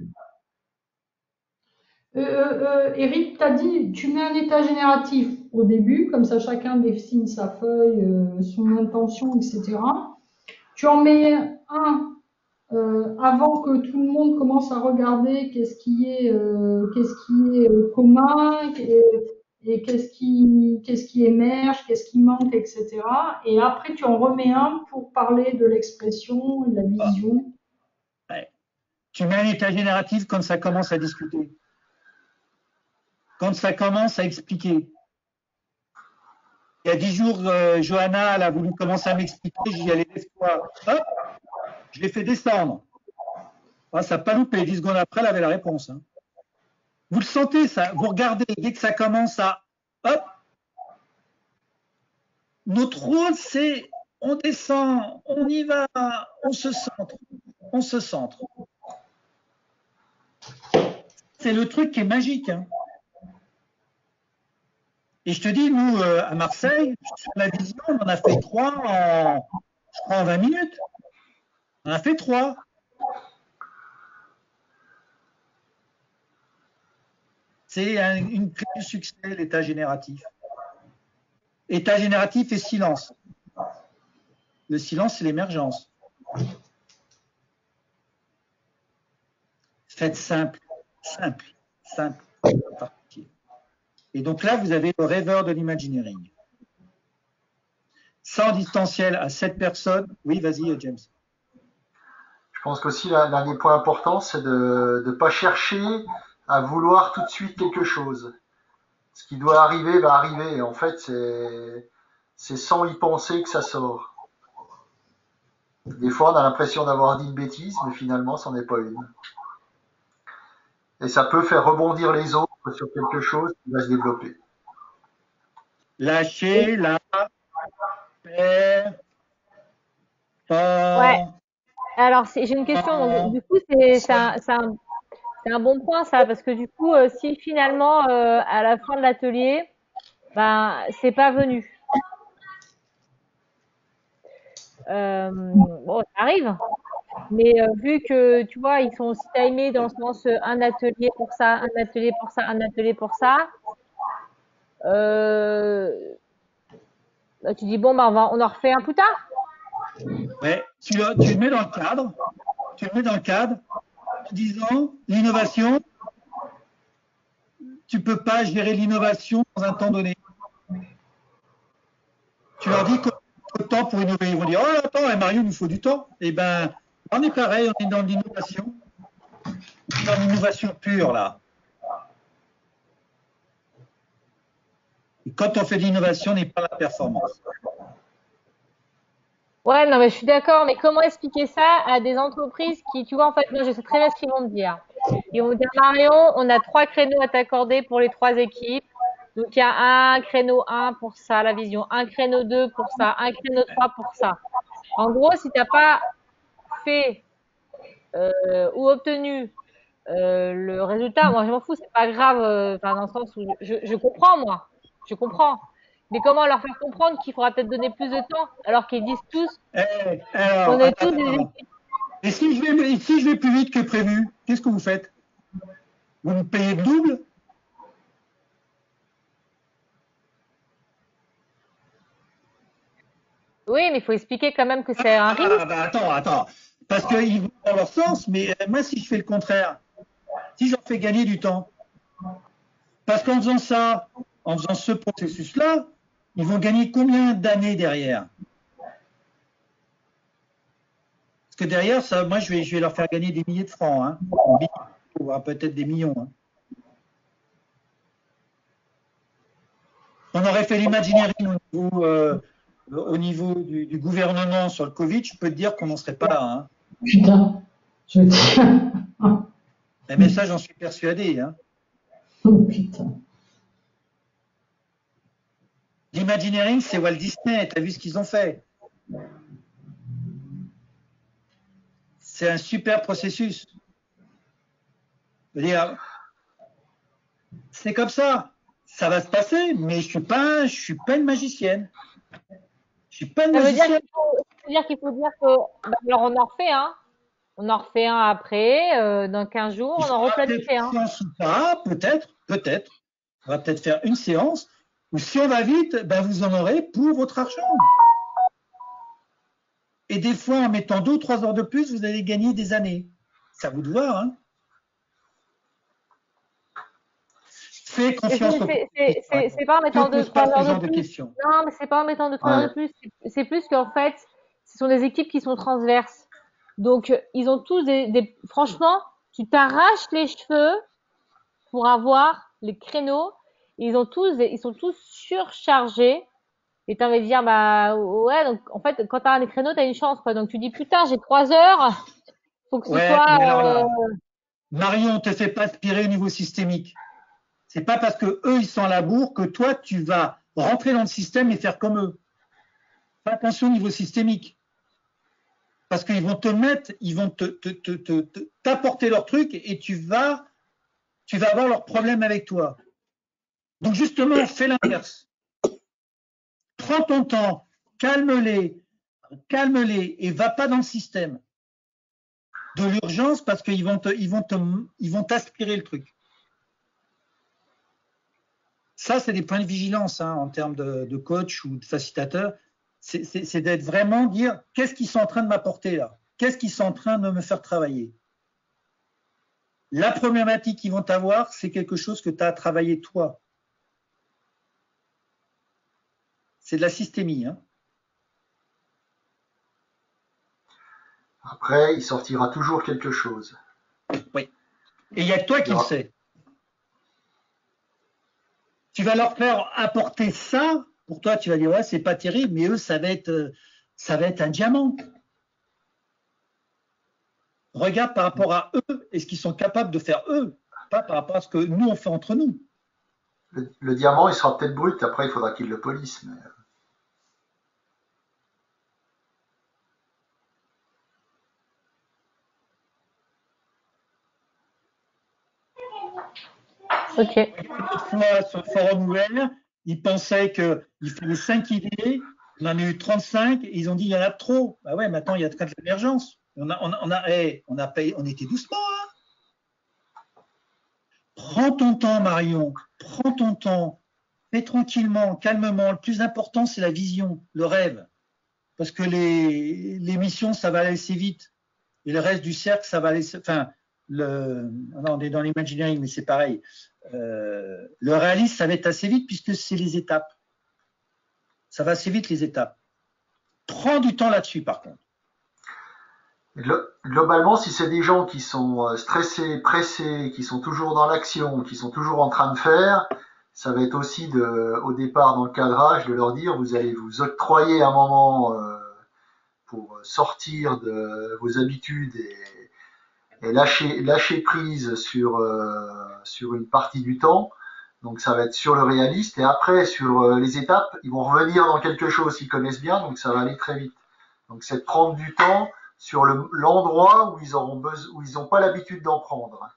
Eric, tu as dit, tu mets un état génératif au début, comme ça chacun dessine sa feuille, son intention, etc. Tu en mets un avant que tout le monde commence à regarder qu'est-ce qui est commun et qu'est-ce qui émerge, qu'est-ce qui manque, etc. Et après, tu en remets un pour parler de l'expression et de la vision. Ouais. Tu mets un état génératif quand ça commence à discuter. Quand ça commence à expliquer. Il y a 10 jours, Johanna, elle a voulu commencer à m'expliquer, j'ai dit, allez, laisse-toi. Hop, je l'ai fait descendre. Ah, ça n'a pas loupé, 10 secondes après, elle avait la réponse. Hein. Vous le sentez, ça, vous regardez, dès que ça commence à, hop, notre rôle, c'est, on descend, on y va, on se centre, on se centre. C'est le truc qui est magique. Hein. Et je te dis, nous, à Marseille, sur la vision, on en a fait 3 je crois, en 20 minutes. On en a fait 3. C'est une clé du succès, l'état génératif. État génératif et silence. Le silence, c'est l'émergence. Faites simple, simple, simple. Et donc là, vous avez le rêveur de l'imagineering. Ça en distanciel à 7 personnes. Oui, vas-y, James. Je pense qu'aussi l'un des points importants, c'est de ne pas chercher à vouloir tout de suite quelque chose. Ce qui doit arriver va arriver. Et en fait, c'est sans y penser que ça sort. Des fois, on a l'impression d'avoir dit une bêtise, mais finalement, c'en est pas une. Et ça peut faire rebondir les autres sur quelque chose qui va se développer. Lâcher la paire. Ouais. Alors, j'ai une question. Donc, du coup, c'est un bon point, ça, parce que du coup, si finalement, à la fin de l'atelier, ben, c'est pas venu. Bon, ça arrive. Mais vu que, tu vois, ils sont aussi timés dans le sens un atelier pour ça, un atelier pour ça, un atelier pour ça, bah, tu dis, bon, bah, on en refait un plus tard. Ouais, tu le mets dans le cadre. Tu le mets dans le cadre. En disant, l'innovation, tu peux pas gérer l'innovation dans un temps donné. Tu leur dis combien de temps pour innover. Ils vont dire, oh, attends, Mario, il nous faut du temps. Eh ben, on est pareil, on est dans l'innovation. Dans l'innovation pure, là. Et quand on fait de l'innovation, on n'est pas la performance. Ouais, non, mais je suis d'accord, mais comment expliquer ça à des entreprises qui, tu vois, en fait, moi, je sais très bien ce qu'ils vont me dire. Ils vont me dire, Marion, on a 3 créneaux à t'accorder pour les 3 équipes. Donc, il y a un créneau 1 pour ça, la vision, un créneau 2 pour ça, un créneau 3 pour ça. En gros, si t'as pas fait ou obtenu le résultat, moi, je m'en fous, c'est pas grave, enfin, dans le sens où je comprends, moi. Je comprends. Mais comment leur faire comprendre qu'il faudra peut-être donner plus de temps, alors qu'ils disent tous Alors, qu'on est tous des attends. équipes. Et si je vais plus vite que prévu, qu'est-ce que vous faites? Vous me payez le double? Oui, mais il faut expliquer quand même que c'est un risque. Bah, attends. Parce qu'ils vont dans leur sens, mais moi, si je fais le contraire, si j'en fais gagner du temps, parce qu'en faisant ça, en faisant ce processus-là, ils vont gagner combien d'années derrière? Parce que derrière, ça, moi, je vais leur faire gagner des milliers de francs, hein, voire peut-être des millions. Hein. On aurait fait l'imagineering au niveau du gouvernement sur le Covid, je peux te dire qu'on n'en serait pas là. Hein. Putain, je tiens. Mais ça, j'en suis persuadé. Hein. Oh putain. L'imagineering, c'est Walt Disney. Tu as vu ce qu'ils ont fait? C'est un super processus. Je veux dire, c'est comme ça. Ça va se passer, mais je suis pas une magicienne. Je suis pas une Ça veut dire magicienne. qu'il faut dire que, bah, alors on en refait un. On en refait un après, dans 15 jours, on en replanifie un. Séance ou pas, peut-être. On va peut-être faire une séance. Ou si on va vite, ben vous en aurez pour votre argent. Et des fois, en mettant 2 ou 3 heures de plus, vous allez gagner des années. Ça vous de voir, hein. Fais confiance aux C'est pas en mettant 2 ou 3 heures de plus. questions. Non, mais c'est pas en mettant 2 ou 3 heures de plus. C'est plus qu'en fait, ce sont des équipes qui sont transverses. Donc, ils ont tous franchement, tu t'arraches les cheveux pour avoir les créneaux. Ils sont tous surchargés. Et t'as envie de dire, bah, ouais, donc, en fait, quand t'as un créneau, t'as une chance, quoi. Donc, tu dis, putain, j'ai 3 heures. Faut que ce soit, mais alors là, Marion, on te fait pas aspirer au niveau systémique. C'est pas parce que eux, ils sont à la bourre que toi, tu vas rentrer dans le système et faire comme eux. Fais attention au niveau systémique. Parce qu'ils vont te mettre, ils vont t'apporter leur truc et tu vas avoir leurs problèmes avec toi. Donc justement, fais l'inverse. Prends ton temps, calme-les et va pas dans le système de l'urgence parce qu'ils vont t'aspirer le truc. Ça, c'est des points de vigilance hein, en termes de coach ou de facilitateur. C'est d'être vraiment dire qu'est-ce qu'ils sont en train de m'apporter là? Qu'est-ce qu'ils sont en train de me faire travailler? La problématique qu'ils vont avoir, c'est quelque chose que tu as à travailler toi. C'est de la systémie. Hein. Après, il sortira toujours quelque chose. Oui. Et il n'y a que toi qui le sais. Tu vas leur faire apporter ça. Pour toi, tu vas dire, ouais, c'est pas terrible, mais eux, ça va être un diamant. Regarde par rapport à eux et ce qu'ils sont capables de faire eux, pas par rapport à ce que nous, on fait entre nous. Le diamant, il sera peut-être brut, après, il faudra qu'il le polisse. Mais... Ok. Fois sur le forum ouvert, ils pensaient qu'il fallait 5 idées, on en a eu 35, et ils ont dit il y en a trop. Bah ouais, maintenant il y a 4 émergences. On était doucement. Hein. Prends ton temps, Marion, prends ton temps. Fais tranquillement, calmement. Le plus important, c'est la vision, le rêve. Parce que les missions, ça va aller assez vite. Et le reste du cercle, ça va aller. Enfin, non, on est dans l'imagineering, mais c'est pareil. Le réalisme, ça va être assez vite puisque c'est les étapes. Ça va assez vite, les étapes. Prends du temps là-dessus, par contre. Globalement, si c'est des gens qui sont stressés, pressés, qui sont toujours dans l'action, qui sont toujours en train de faire, ça va être aussi au départ dans le cadrage de leur dire vous allez vous octroyer un moment pour sortir de vos habitudes et lâcher prise sur une partie du temps. Donc ça va être sur le réaliste et après sur les étapes, ils vont revenir dans quelque chose qu'ils connaissent bien, donc ça va aller très vite. Donc c'est de prendre du temps sur l'endroit où ils n'ont pas l'habitude d'en prendre.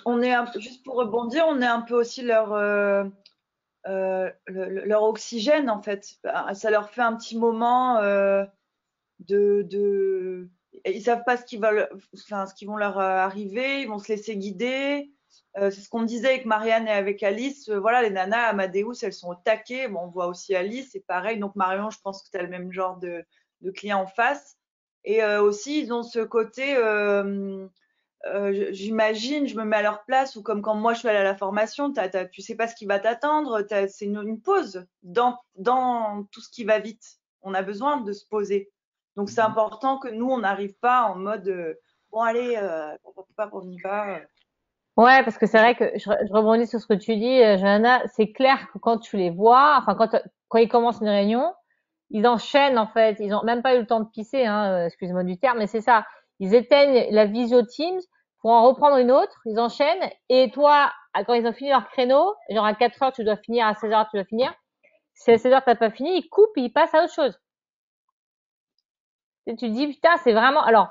On est juste pour rebondir, on est un peu aussi leur oxygène en fait. Ça leur fait un petit moment ils savent pas ce qui vont leur arriver, ils vont se laisser guider. C'est ce qu'on disait avec Marianne et avec Alice. Voilà, les nanas, Amadeus, elles sont au taquet. Bon, on voit aussi Alice, c'est pareil. Donc Marion, je pense que tu as le même genre de client en face. Et aussi, ils ont ce côté, j'imagine, je me mets à leur place, ou comme quand moi je suis allée à la formation, tu sais pas ce qui va t'attendre. C'est une pause dans tout ce qui va vite. On a besoin de se poser. Donc c'est important que nous, on n'arrive pas en mode bon allez, on y va. Ouais, parce que c'est vrai que je rebondis sur ce que tu dis, Johanna. C'est clair que quand tu les vois, enfin quand ils commencent une réunion, ils enchaînent en fait. Ils ont même pas eu le temps de pisser, hein, excuse-moi du terme, mais c'est ça. Ils éteignent la visio Teams pour en reprendre une autre. Ils enchaînent. Et toi, quand ils ont fini leur créneau, genre à 4 heures tu dois finir, à 16 heures tu dois finir. Si à 16 heures t'as pas fini, ils coupent et ils passent à autre chose. Et tu te dis putain, c'est vraiment. Alors,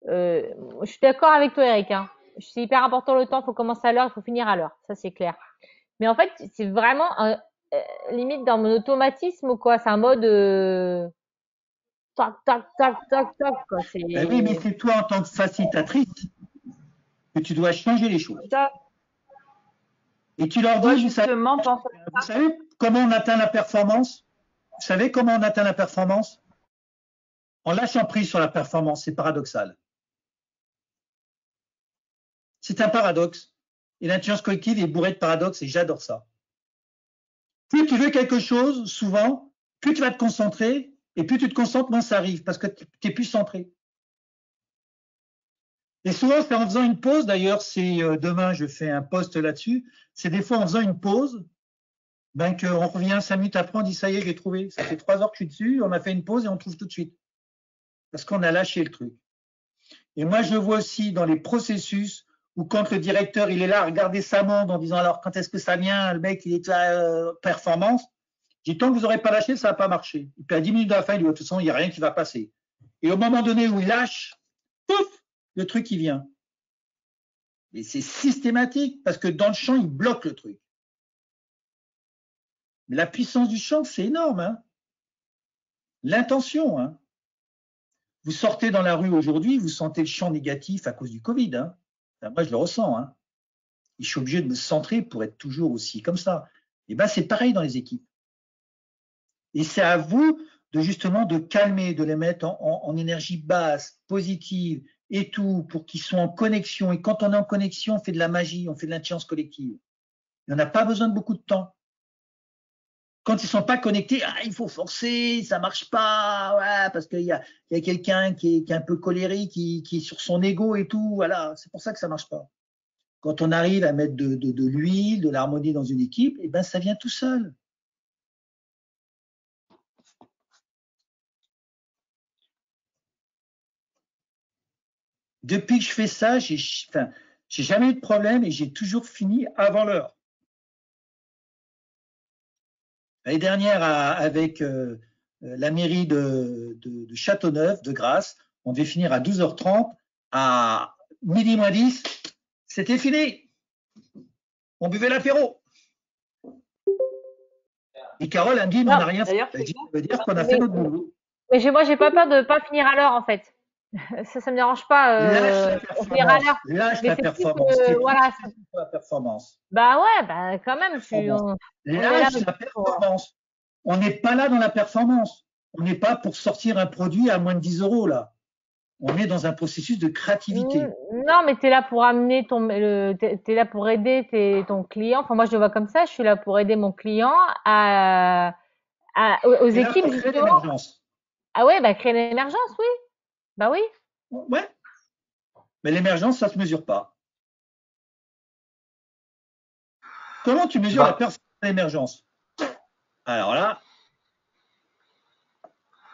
je suis d'accord avec toi, Eric. Hein. C'est hyper important le temps. Il faut commencer à l'heure, il faut finir à l'heure. Ça c'est clair. Mais en fait, c'est vraiment limite dans mon automatisme ou quoi. C'est un mode tac tac tac tac tac quoi. Ben oui, mais c'est toi en tant que facilitatrice que tu dois changer les choses. Et tu leur dis, justement, vous savez comment on atteint la performance? Vous savez comment on atteint la performance? En lâchant prise sur la performance, c'est paradoxal. C'est un paradoxe. Et l'intelligence collective est bourrée de paradoxes et j'adore ça. Plus tu veux quelque chose, souvent, plus tu vas te concentrer et plus tu te concentres, moins ça arrive parce que tu es plus centré. Et souvent, c'est en faisant une pause, d'ailleurs, c'est demain, je fais un post là-dessus, c'est des fois en faisant une pause, ben qu'on revient 5 minutes après, on dit ça y est, j'ai trouvé. Ça fait 3 heures que je suis dessus, on a fait une pause et on trouve tout de suite. Parce qu'on a lâché le truc. Et moi, je vois aussi dans les processus où quand le directeur, il est là à regarder sa montre en disant alors quand est-ce que ça vient, le mec, il est à performance, je dis tant que vous n'aurez pas lâché, ça ne va pas marcher. Et puis à 10 minutes de la fin, il dit de toute façon, il n'y a rien qui va passer. Et au moment donné où il lâche, pouf, le truc, il vient. Et c'est systématique parce que dans le champ, il bloque le truc. Mais la puissance du champ, c'est énorme. Hein. L'intention. Hein. Vous sortez dans la rue aujourd'hui, vous sentez le champ négatif à cause du Covid. Hein. Enfin, moi, je le ressens. Hein. Et je suis obligé de me centrer pour être toujours aussi comme ça. Et ben, c'est pareil dans les équipes. Et c'est à vous de justement de calmer, de les mettre en énergie basse, positive et tout, pour qu'ils soient en connexion. Et quand on est en connexion, on fait de la magie, on fait de l'intelligence collective. Et on n'a pas besoin de beaucoup de temps. Quand ils ne sont pas connectés, il faut forcer, ça ne marche pas, ouais, parce qu'il y a quelqu'un qui est un peu colérique, qui est sur son ego et tout, voilà, c'est pour ça que ça ne marche pas. Quand on arrive à mettre de l'huile, de l'harmonie dans une équipe, eh ben, ça vient tout seul. Depuis que je fais ça, j'ai jamais eu de problème et j'ai toujours fini avant l'heure. L'année dernière, avec la mairie de Châteauneuf, de Grasse, on devait finir à 12h30. À midi moins 10, c'était fini. On buvait l'apéro. Et Carole, elle me dit, mais on n'a rien fait. Ça veut dire qu'on a fait notre boulot. Mais moi, j'ai pas peur de pas finir à l'heure, en fait. Ça me dérange pas. Lâche la performance. Voilà. La performance. Bah ouais, bah quand même. Lâche la performance. On n'est pas là dans la performance. On n'est pas pour sortir un produit à moins de 10 € là. On est dans un processus de créativité. Non, mais tu es là pour amener t'es là pour aider ton client. Enfin, moi, je le vois comme ça. Je suis là pour aider mon client aux équipes, justement. Ah ouais, bah, créer l'émergence, oui. Bah oui. Ouais. Mais l'émergence, ça se mesure pas. Comment tu mesures la performance de l'émergence? Alors là,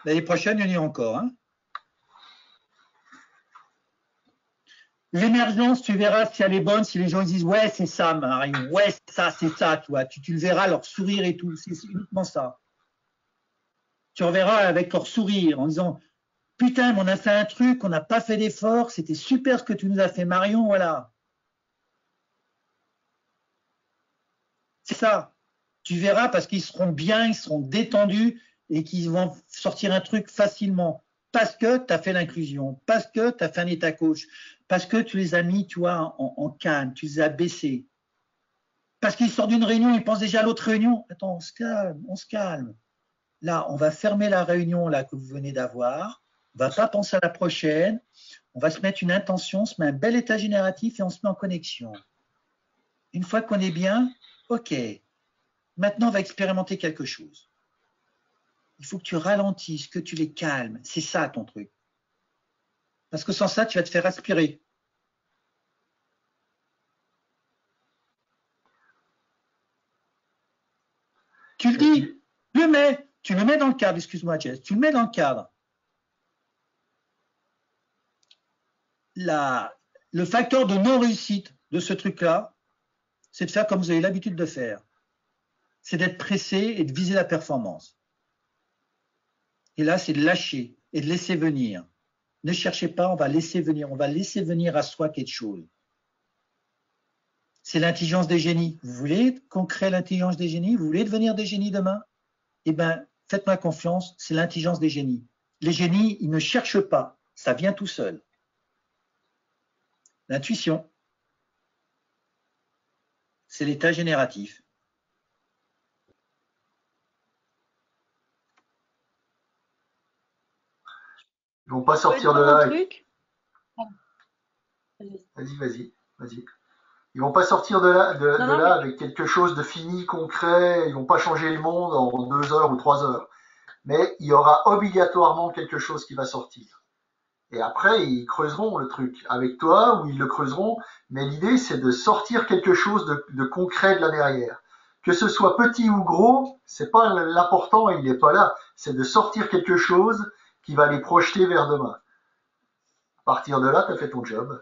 l'année prochaine, il y en a encore, hein. L'émergence, tu verras si elle est bonne, si les gens disent ouais, c'est ça, Marion, ouais, c'est ça, tu vois. Tu le verras, leur sourire et tout, c'est uniquement ça. Tu reverras avec leur sourire en disant putain, mais on a fait un truc, on n'a pas fait d'effort, c'était super ce que tu nous as fait, Marion, voilà. C'est ça. Tu verras parce qu'ils seront bien, ils seront détendus et qu'ils vont sortir un truc facilement. Parce que tu as fait l'inclusion, parce que tu as fait un état coach, parce que tu les as mis, tu vois, en calme, tu les as baissés. Parce qu'ils sortent d'une réunion, ils pensent déjà à l'autre réunion. Attends, on se calme, on se calme. Là, on va fermer la réunion là que vous venez d'avoir. On va pas penser à la prochaine. On va se mettre une intention, on se met un bel état génératif et on se met en connexion. Une fois qu'on est bien, ok. Maintenant, on va expérimenter quelque chose. Il faut que tu ralentisses, que tu les calmes. C'est ça ton truc. Parce que sans ça, tu vas te faire aspirer. Tu le dis, tu le mets dans le cadre, excuse-moi Jess, tu le mets dans le cadre. Le facteur de non-réussite de ce truc-là, c'est de faire comme vous avez l'habitude de faire. C'est d'être pressé et de viser la performance. Et là, c'est de lâcher et de laisser venir. Ne cherchez pas, on va laisser venir à soi quelque chose. C'est l'intelligence des génies. Vous voulez qu'on crée l'intelligence des génies? Vous voulez devenir des génies demain? Eh bien, faites-moi confiance, c'est l'intelligence des génies. Les génies, ils ne cherchent pas, ça vient tout seul. L'intuition, c'est l'état génératif. Ils vont pas sortir de là. Vas-y. Ils vont pas sortir de là avec quelque chose de fini, concret. Ils vont pas changer le monde en 2 heures ou 3 heures. Mais il y aura obligatoirement quelque chose qui va sortir. Et après, ils creuseront le truc avec toi ou ils le creuseront. Mais l'idée, c'est de sortir quelque chose de concret de là derrière. Que ce soit petit ou gros, c'est pas l'important, il n'est pas là. C'est de sortir quelque chose qui va les projeter vers demain. À partir de là, tu as fait ton job.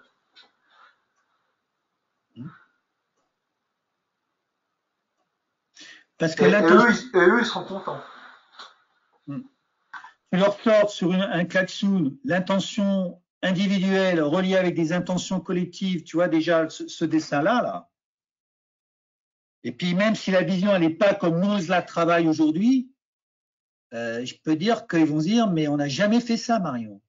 Parce que eux, ils seront contents. Tu leur sors sur un klaxon l'intention individuelle reliée avec des intentions collectives, tu vois déjà ce dessin-là, là. Et puis même si la vision elle n'est pas comme nous la travaille aujourd'hui, je peux dire qu'ils vont se dire mais on n'a jamais fait ça, Marion.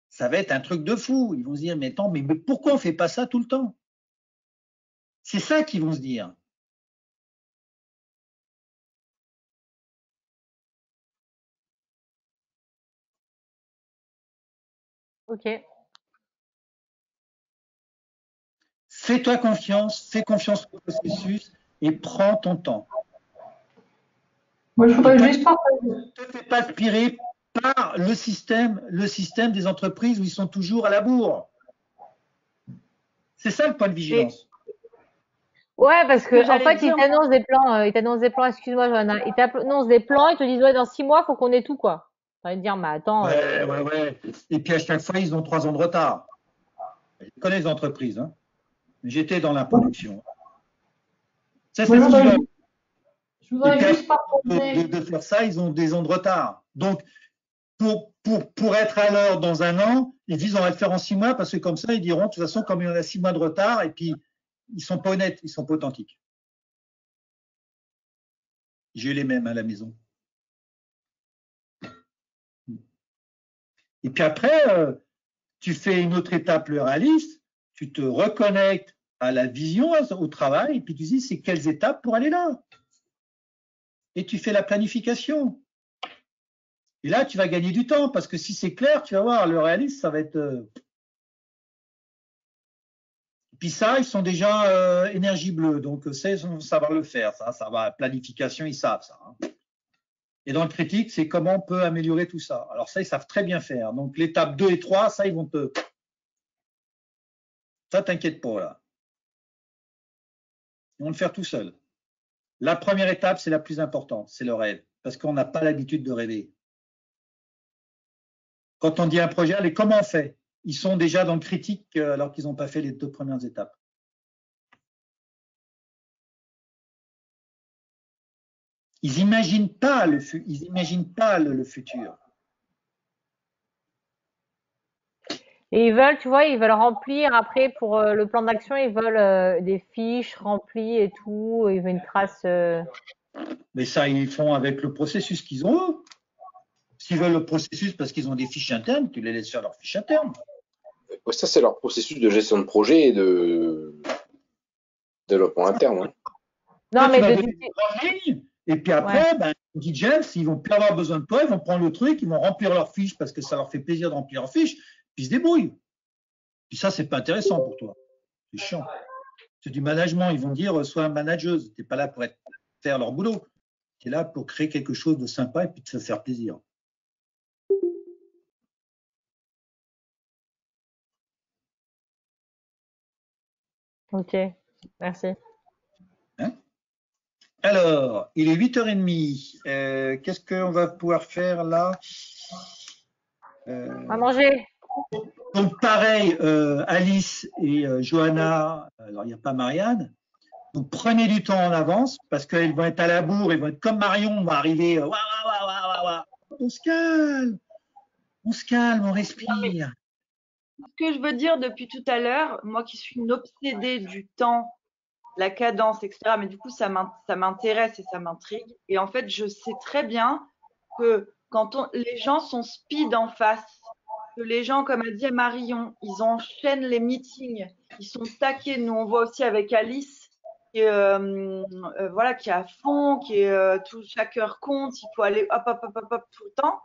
Ça va être un truc de fou. Ils vont se dire mais attends, mais pourquoi on fait pas ça tout le temps? C'est ça qu'ils vont se dire. Ok. Fais-toi confiance, fais confiance au processus et prends ton temps. Moi, je voudrais juste ne te fais pas aspirer par le système des entreprises où ils sont toujours à la bourre. C'est ça le point de vigilance. Ouais, parce que en fait, ils t'annoncent des plans, excuse-moi, Johanna, ils t'annoncent des plans, ils te disent ouais, dans 6 mois, faut qu'on ait tout, quoi. Ça veut dire, mais attends. Ouais. Et puis à chaque fois, ils ont 3 ans de retard. Je connais les entreprises. Hein. J'étais dans la production. Ça, Oui, c'est ce qu'ils veulent. je voudrais Et juste puis, partager. de faire ça, ils ont des ans de retard. Donc, pour être à l'heure dans un an, ils disent on va le faire en 6 mois parce que comme ça, ils diront de toute façon, comme il y en a 6 mois de retard, et puis ils sont pas honnêtes, ils sont pas authentiques. J'ai les mêmes à la maison. Et puis après, tu fais une autre étape, le réaliste, tu te reconnectes à la vision, au travail, et puis tu dis c'est quelles étapes pour aller là. Et tu fais la planification. Et là, tu vas gagner du temps, parce que si c'est clair, tu vas voir, le réaliste, ça va être... Puis ça, ils sont déjà énergie bleue, donc ça, ils vont savoir le faire, ça va, planification, ils savent ça. Hein. Et dans le critique, c'est comment on peut améliorer tout ça. Alors ça, ils savent très bien faire. Donc l'étape 2 et 3, ça, ils vont te... Ça, t'inquiète pas, là. Ils vont le faire tout seuls. La première étape, c'est la plus importante, c'est le rêve, parce qu'on n'a pas l'habitude de rêver. Quand on dit un projet, allez, comment on fait? Ils sont déjà dans le critique alors qu'ils n'ont pas fait les 2 premières étapes. Ils n'imaginent pas le futur. Et ils veulent, tu vois, ils veulent remplir après pour le plan d'action, ils veulent des fiches remplies et tout, ils veulent une trace. Mais ça, ils font avec le processus qu'ils ont eux. S'ils veulent le processus parce qu'ils ont des fiches internes, tu les laisses faire leurs fiches internes. Ça, c'est leur processus de gestion de projet et de développement interne. Hein. Non, mais et puis après, ben, dit James, ils vont plus avoir besoin de toi, ils vont prendre le truc, ils vont remplir leurs fiches parce que ça leur fait plaisir de remplir leurs fiches, puis ils se débrouillent. Puis ça, c'est pas intéressant pour toi. C'est chiant. C'est du management. Ils vont dire, sois un manageuse. Tu n'es pas là pour faire leur boulot. Tu es là pour créer quelque chose de sympa et puis te faire plaisir. Ok, merci. Hein? Alors, il est 8h30. Qu'est-ce qu'on va pouvoir faire là? À manger. Donc pareil, Alice et Johanna, alors il n'y a pas Marianne, donc prenez du temps en avance parce qu'elles vont être à la bourre, elles vont être comme Marion, on va arriver, on se calme, on respire. Ce que je veux dire depuis tout à l'heure, moi qui suis une obsédée du temps, la cadence, etc., mais du coup ça m'intéresse et ça m'intrigue, et en fait je sais très bien que quand les gens sont speed en face, que les gens, comme a dit Marion, ils enchaînent les meetings, ils sont taqués. Nous, on voit aussi avec Alice, qui est, voilà, qui est à fond, qui est chaque heure compte, il faut aller hop, hop, hop, hop, hop tout le temps.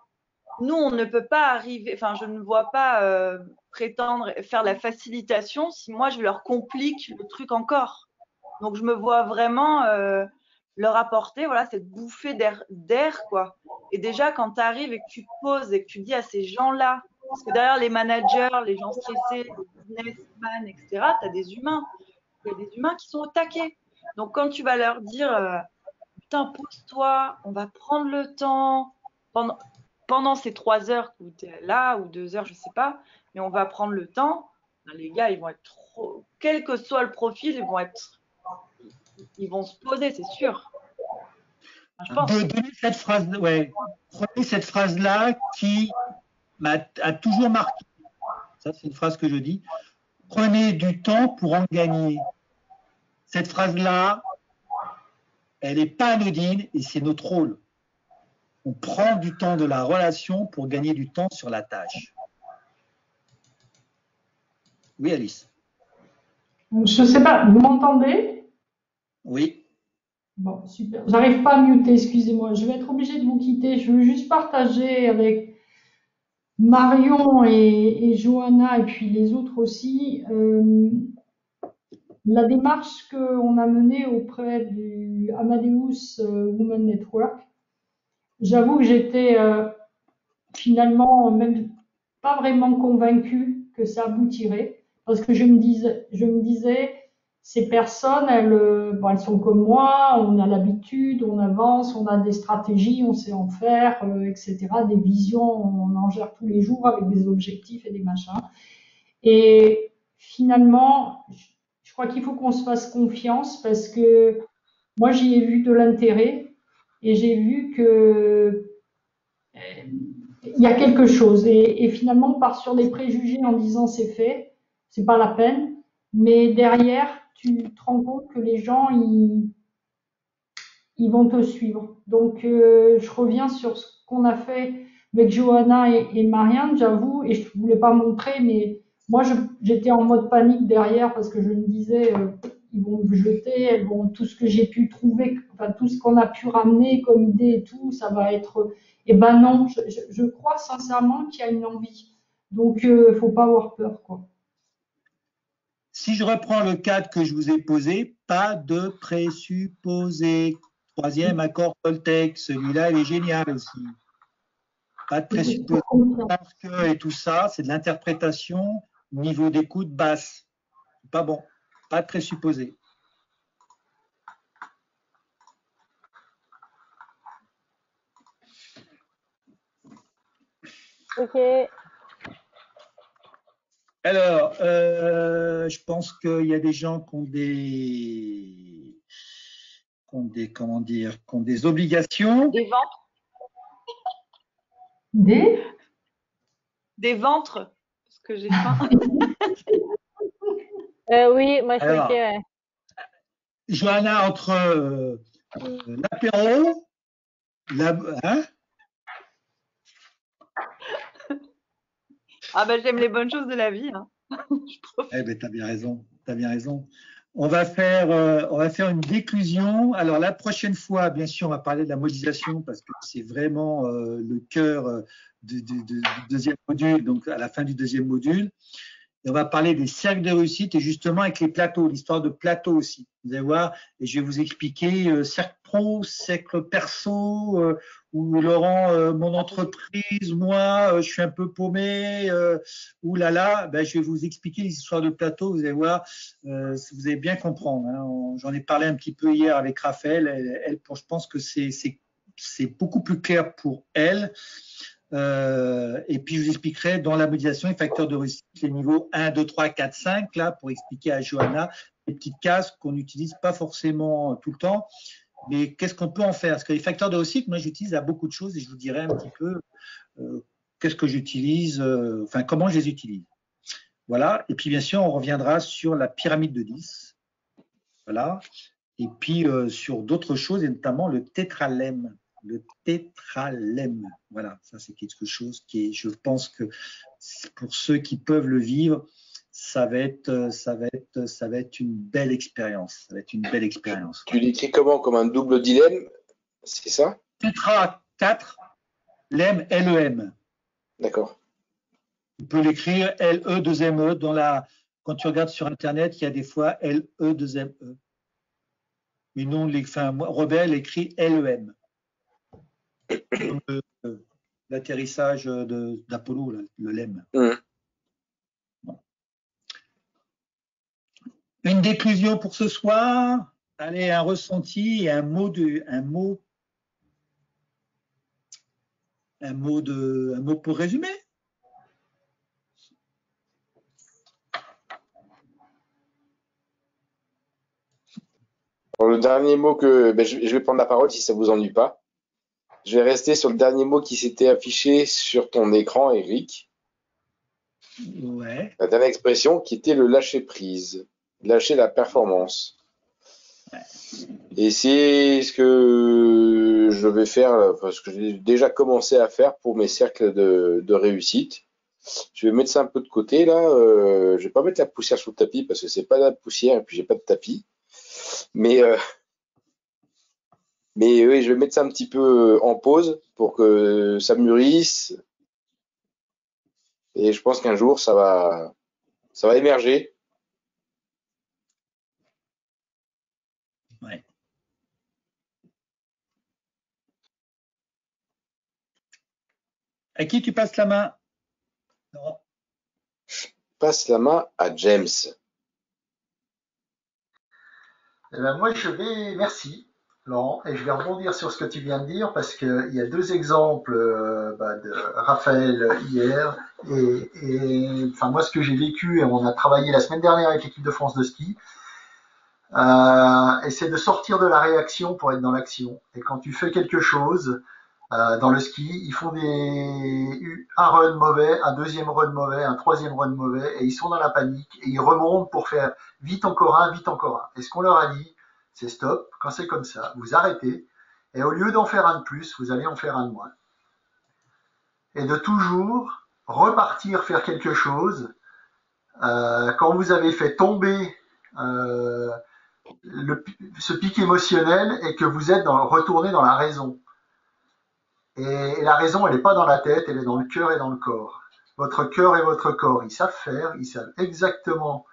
Nous, on ne peut pas arriver, enfin, je ne vois pas prétendre faire la facilitation si moi, je leur complique le truc encore. Donc, je me vois vraiment leur apporter voilà, cette bouffée d'air, quoi. Et déjà, quand tu arrives et que tu poses et que tu dis à ces gens-là, parce que derrière les managers, les gens stressés, les businessmen, etc., tu as des humains. Il y a des humains qui sont au taquet. Donc, quand tu vas leur dire, putain, pose-toi, on va prendre le temps pendant ces 3 heures où tu es là, ou 2 heures, je ne sais pas, mais on va prendre le temps, les gars, ils vont être trop, quel que soit le profil, ils vont se poser, c'est sûr. Je pense. Donnez cette phrase, ouais, prenez cette phrase-là qui a toujours marqué. Ça, c'est une phrase que je dis. Prenez du temps pour en gagner. Cette phrase-là, elle n'est pas anodine et c'est notre rôle. On prend du temps de la relation pour gagner du temps sur la tâche. Oui, Alice. Je ne sais pas, vous m'entendez? Oui. Bon, super. J'arrive pas à muter, excusez-moi. Je vais être obligée de vous quitter. Je veux juste partager avec Marion et Johanna et puis les autres aussi la démarche qu'on a menée auprès du Amadeus Women Network. J'avoue que j'étais finalement même pas vraiment convaincue que ça aboutirait parce que je me disais ces personnes, elles sont comme moi, on a l'habitude, on avance, on a des stratégies, on sait en faire, etc., des visions, on en gère tous les jours avec des objectifs et des machins. Et finalement, je crois qu'il faut qu'on se fasse confiance parce que moi, j'y ai vu de l'intérêt et j'ai vu que il y a quelque chose. Et finalement, on part sur des préjugés en disant c'est fait, c'est pas la peine. Mais derrière, tu te rends compte que les gens, ils vont te suivre. Donc, je reviens sur ce qu'on a fait avec Johanna et Marianne, j'avoue, et je voulais pas montrer, mais moi, j'étais en mode panique derrière parce que je me disais, ils vont me jeter, elles vont, tout ce que j'ai pu trouver, enfin, tout ce qu'on a pu ramener comme idée et tout, ça va être, et ben non, je crois sincèrement qu'il y a une envie. Donc, faut pas avoir peur, quoi. Si je reprends le cadre que je vous ai posé, pas de présupposé. Troisième accord Toltec, celui-là, il est génial aussi. Pas de présupposé. Parce que et tout ça, c'est de l'interprétation, niveau d'écoute basse. Pas bon. Pas de présupposé. Ok. Alors, je pense qu'il y a des gens qui ont des obligations. Des ventres. Des ventres, parce que j'ai faim. Oui, moi je suis Alors, ok, ouais. Johanna, entre l'apéro, hein? Ah ben j'aime les bonnes choses de la vie. Hein. Eh ben, t'as bien raison, t'as bien raison. On va faire une déclusion. Alors la prochaine fois, bien sûr, on va parler de la modélisation parce que c'est vraiment le cœur du deuxième module, donc à la fin du deuxième module. Et on va parler des cercles de réussite et justement avec les plateaux, l'histoire de plateaux aussi. Vous allez voir, et je vais vous expliquer cercle pro, cercle perso, où Laurent, mon entreprise, moi, je suis un peu paumé, ouh là là, ben, je vais vous expliquer l'histoire de plateau, vous allez voir, vous allez bien comprendre. Hein. J'en ai parlé un petit peu hier avec Raphaël, je pense que c'est beaucoup plus clair pour elle. Et puis, je vous expliquerai dans la modélisation les facteurs de réussite, les niveaux 1, 2, 3, 4, 5, là, pour expliquer à Johanna les petites cases qu'on n'utilise pas forcément tout le temps. Mais qu'est-ce qu'on peut en faire? Parce que les facteurs de réussite, moi, j'utilise à beaucoup de choses et je vous dirai un petit peu qu'est-ce que j'utilise, enfin, comment je les utilise. Voilà. Et puis, bien sûr, on reviendra sur la pyramide de 10. Voilà. Et puis, sur d'autres choses, et notamment le tétralemme. Le tétralemme. Voilà, ça c'est quelque chose qui est, je pense que pour ceux qui peuvent le vivre, ça va être une belle expérience. Ça va être une belle expérience. Tu l'écris comment? Comme un double dilemme, c'est ça? Tétra 4, lemme LEM. D'accord. Tu peux l'écrire LE 2ME dans la. Quand tu regardes sur Internet, il y a des fois LE 2ME. Mais non, Rebelle écrit LEM. L'atterrissage d'Apollo, le LEM. Bon. Une déclusion pour ce soir. Allez, un ressenti et un mot pour résumer. Pour le dernier mot je vais prendre la parole si ça vous ennuie pas. Je vais rester sur le dernier mot qui s'était affiché sur ton écran, Eric. Ouais. La dernière expression qui était le lâcher prise, lâcher la performance. Ouais. Et c'est ce que je vais faire, parce que j'ai déjà commencé à faire pour mes cercles de réussite. Je vais mettre ça un peu de côté là. Je vais pas mettre la poussière sur le tapis parce que c'est pas de la poussière et puis j'ai pas de tapis. Mais oui, je vais mettre ça un petit peu en pause pour que ça mûrisse. Et je pense qu'un jour, ça va émerger. Ouais. À qui tu passes la main? Non. Je passe la main à James. Eh ben moi, merci. Laurent, et je vais rebondir sur ce que tu viens de dire parce qu'il y a deux exemples de Raphaël hier et enfin moi ce que j'ai vécu et on a travaillé la semaine dernière avec l'équipe de France de ski et c'est de sortir de la réaction pour être dans l'action. Et quand tu fais quelque chose dans le ski, ils font un run mauvais, un deuxième run mauvais, un troisième run mauvais et ils sont dans la panique et ils remontent pour faire vite encore un, vite encore un. Et ce qu'on leur a dit, c'est stop, quand c'est comme ça, vous arrêtez, et au lieu d'en faire un de plus, vous allez en faire un de moins. Et de toujours repartir faire quelque chose quand vous avez fait tomber ce pic émotionnel et que vous êtes retourné dans la raison. Et la raison, elle n'est pas dans la tête, elle est dans le cœur et dans le corps. Votre cœur et votre corps, ils savent faire, ils savent exactement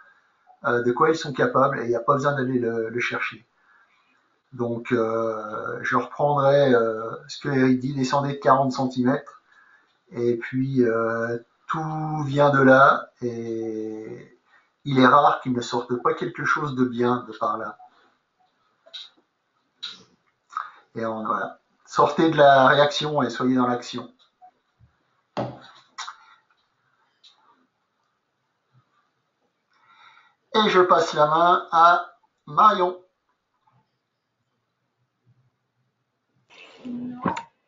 de quoi ils sont capables et il n'y a pas besoin d'aller le chercher. Donc, je reprendrai ce que Eric dit, descendez de 40 cm. Et puis, tout vient de là. Et il est rare qu'il ne sorte pas quelque chose de bien de par là. Et voilà. Sortez de la réaction et soyez dans l'action. Et je passe la main à Marion.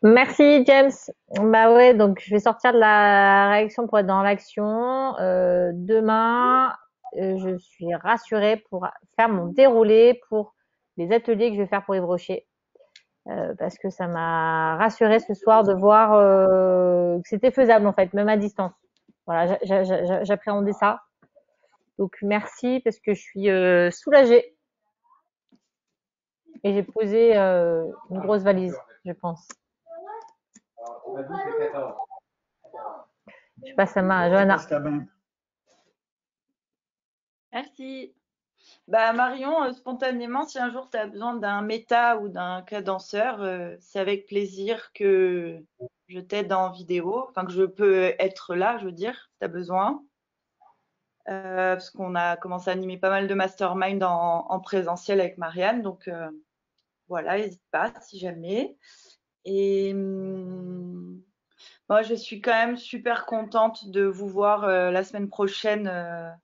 Merci James. Bah ouais, donc je vais sortir de la réaction pour être dans l'action. Demain, je suis rassurée pour faire mon déroulé pour les ateliers que je vais faire pour Yves Rocher. Parce que ça m'a rassurée ce soir de voir que c'était faisable en fait, même à distance. Voilà, j'appréhendais ça. Donc merci parce que je suis soulagée. Et j'ai posé une grosse valise, je pense. Je passe la main à Johanna. Merci. Bah Marion, spontanément, si un jour tu as besoin d'un méta ou d'un cadenceur, c'est avec plaisir que je t'aide en vidéo, enfin que je peux être là, je veux dire, si tu as besoin. Parce qu'on a commencé à animer pas mal de mastermind en présentiel avec Marianne, donc voilà, n'hésite pas si jamais. Et moi, je suis quand même super contente de vous voir la semaine prochaine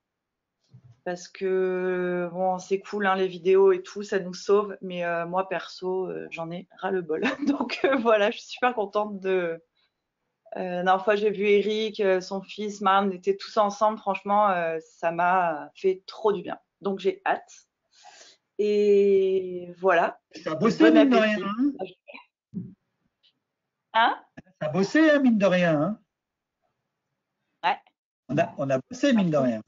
parce que bon, c'est cool, hein, les vidéos et tout, ça nous sauve. Mais moi, perso, j'en ai ras-le-bol. Donc voilà, je suis super contente de. La dernière fois, j'ai vu Eric, son fils, Marne, on était tous ensemble. Franchement, ça m'a fait trop du bien. Donc j'ai hâte. Et voilà. Ça a bossé, mine de rien. Hein? Ça a bossé, hein, mine de rien. Hein. Ouais. On a bossé, mine de rien.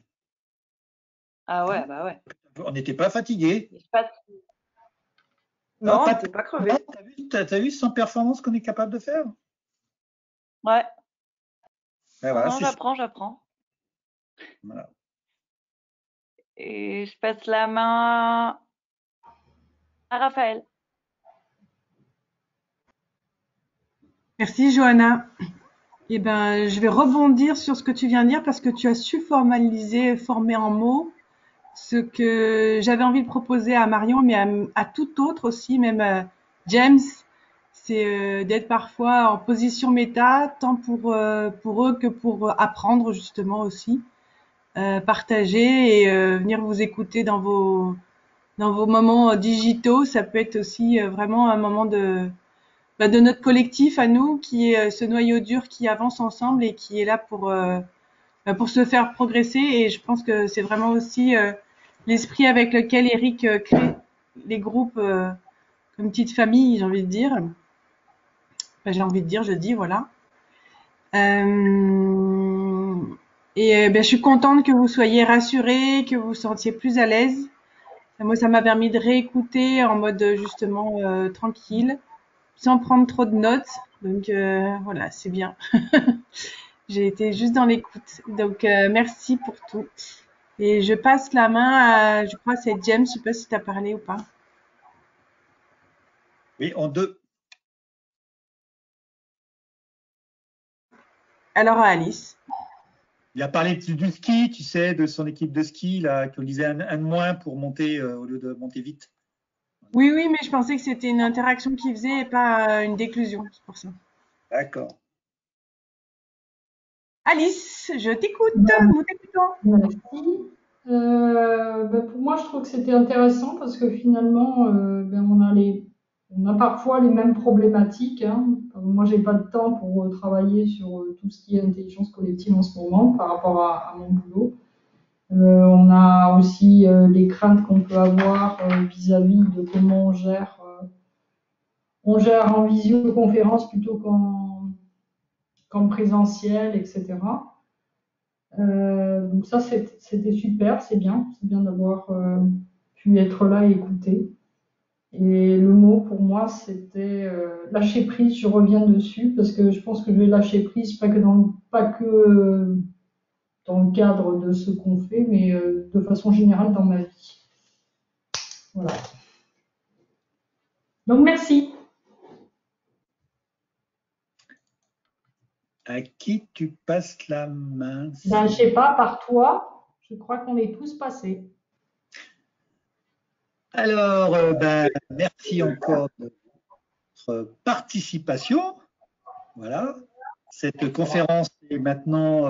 Ah ouais, bah ouais. On n'était pas fatigués. Non, on n'était pas crevés. T'as vu sans performance qu'on est capable de faire? Ouais. Voilà, non, j'apprends. Voilà. Et je passe la main à Raphaël. Merci Johanna. Eh ben, je vais rebondir sur ce que tu viens de dire parce que tu as su former en mots ce que j'avais envie de proposer à Marion, mais à tout autre aussi, même James, c'est d'être parfois en position méta, tant pour eux que pour apprendre justement aussi, partager et venir vous écouter dans vos moments digitaux. Ça peut être aussi vraiment un moment de notre collectif à nous, qui est ce noyau dur qui avance ensemble et qui est là pour se faire progresser. Et je pense que c'est vraiment aussi l'esprit avec lequel Eric crée les groupes comme petite famille, j'ai envie de dire. Enfin, j'ai envie de dire, je dis, voilà. Je suis contente que vous soyez rassurés, que vous vous sentiez plus à l'aise. Moi, ça m'a permis de réécouter en mode justement tranquille, sans prendre trop de notes. Donc voilà, c'est bien. J'ai été juste dans l'écoute. Donc merci pour tout. Et je passe la main à, je crois, c'est James. Je sais pas si tu as parlé ou pas. Oui, en deux. Alors à Alice. Il a parlé du ski, tu sais, de son équipe de ski, là, qu'on disait un de moins pour monter au lieu de monter vite. Oui, oui, mais je pensais que c'était une interaction qu'il faisait et pas une déclusion, c'est pour ça. D'accord. Alice, je t'écoute, nous t'écoutons. Merci. Pour moi, je trouve que c'était intéressant parce que finalement, on a parfois les mêmes problématiques, hein. Moi, j'ai pas de temps pour travailler sur tout ce qui est intelligence collective en ce moment par rapport à mon boulot. On a aussi les craintes qu'on peut avoir vis-à-vis de comment on gère en visioconférence plutôt qu'en présentiel, etc. Donc ça, c'était super, c'est bien d'avoir pu être là et écouter. Et le mot pour moi, c'était lâcher prise. Je reviens dessus parce que je pense que je vais lâcher prise, pas que dans le cadre de ce qu'on fait, mais de façon générale dans ma vie. Voilà. Donc merci. À qui tu passes la main? Je sais pas, par toi, je crois qu'on est tous passés. Alors, merci encore de votre participation. Voilà. Cette conférence est maintenant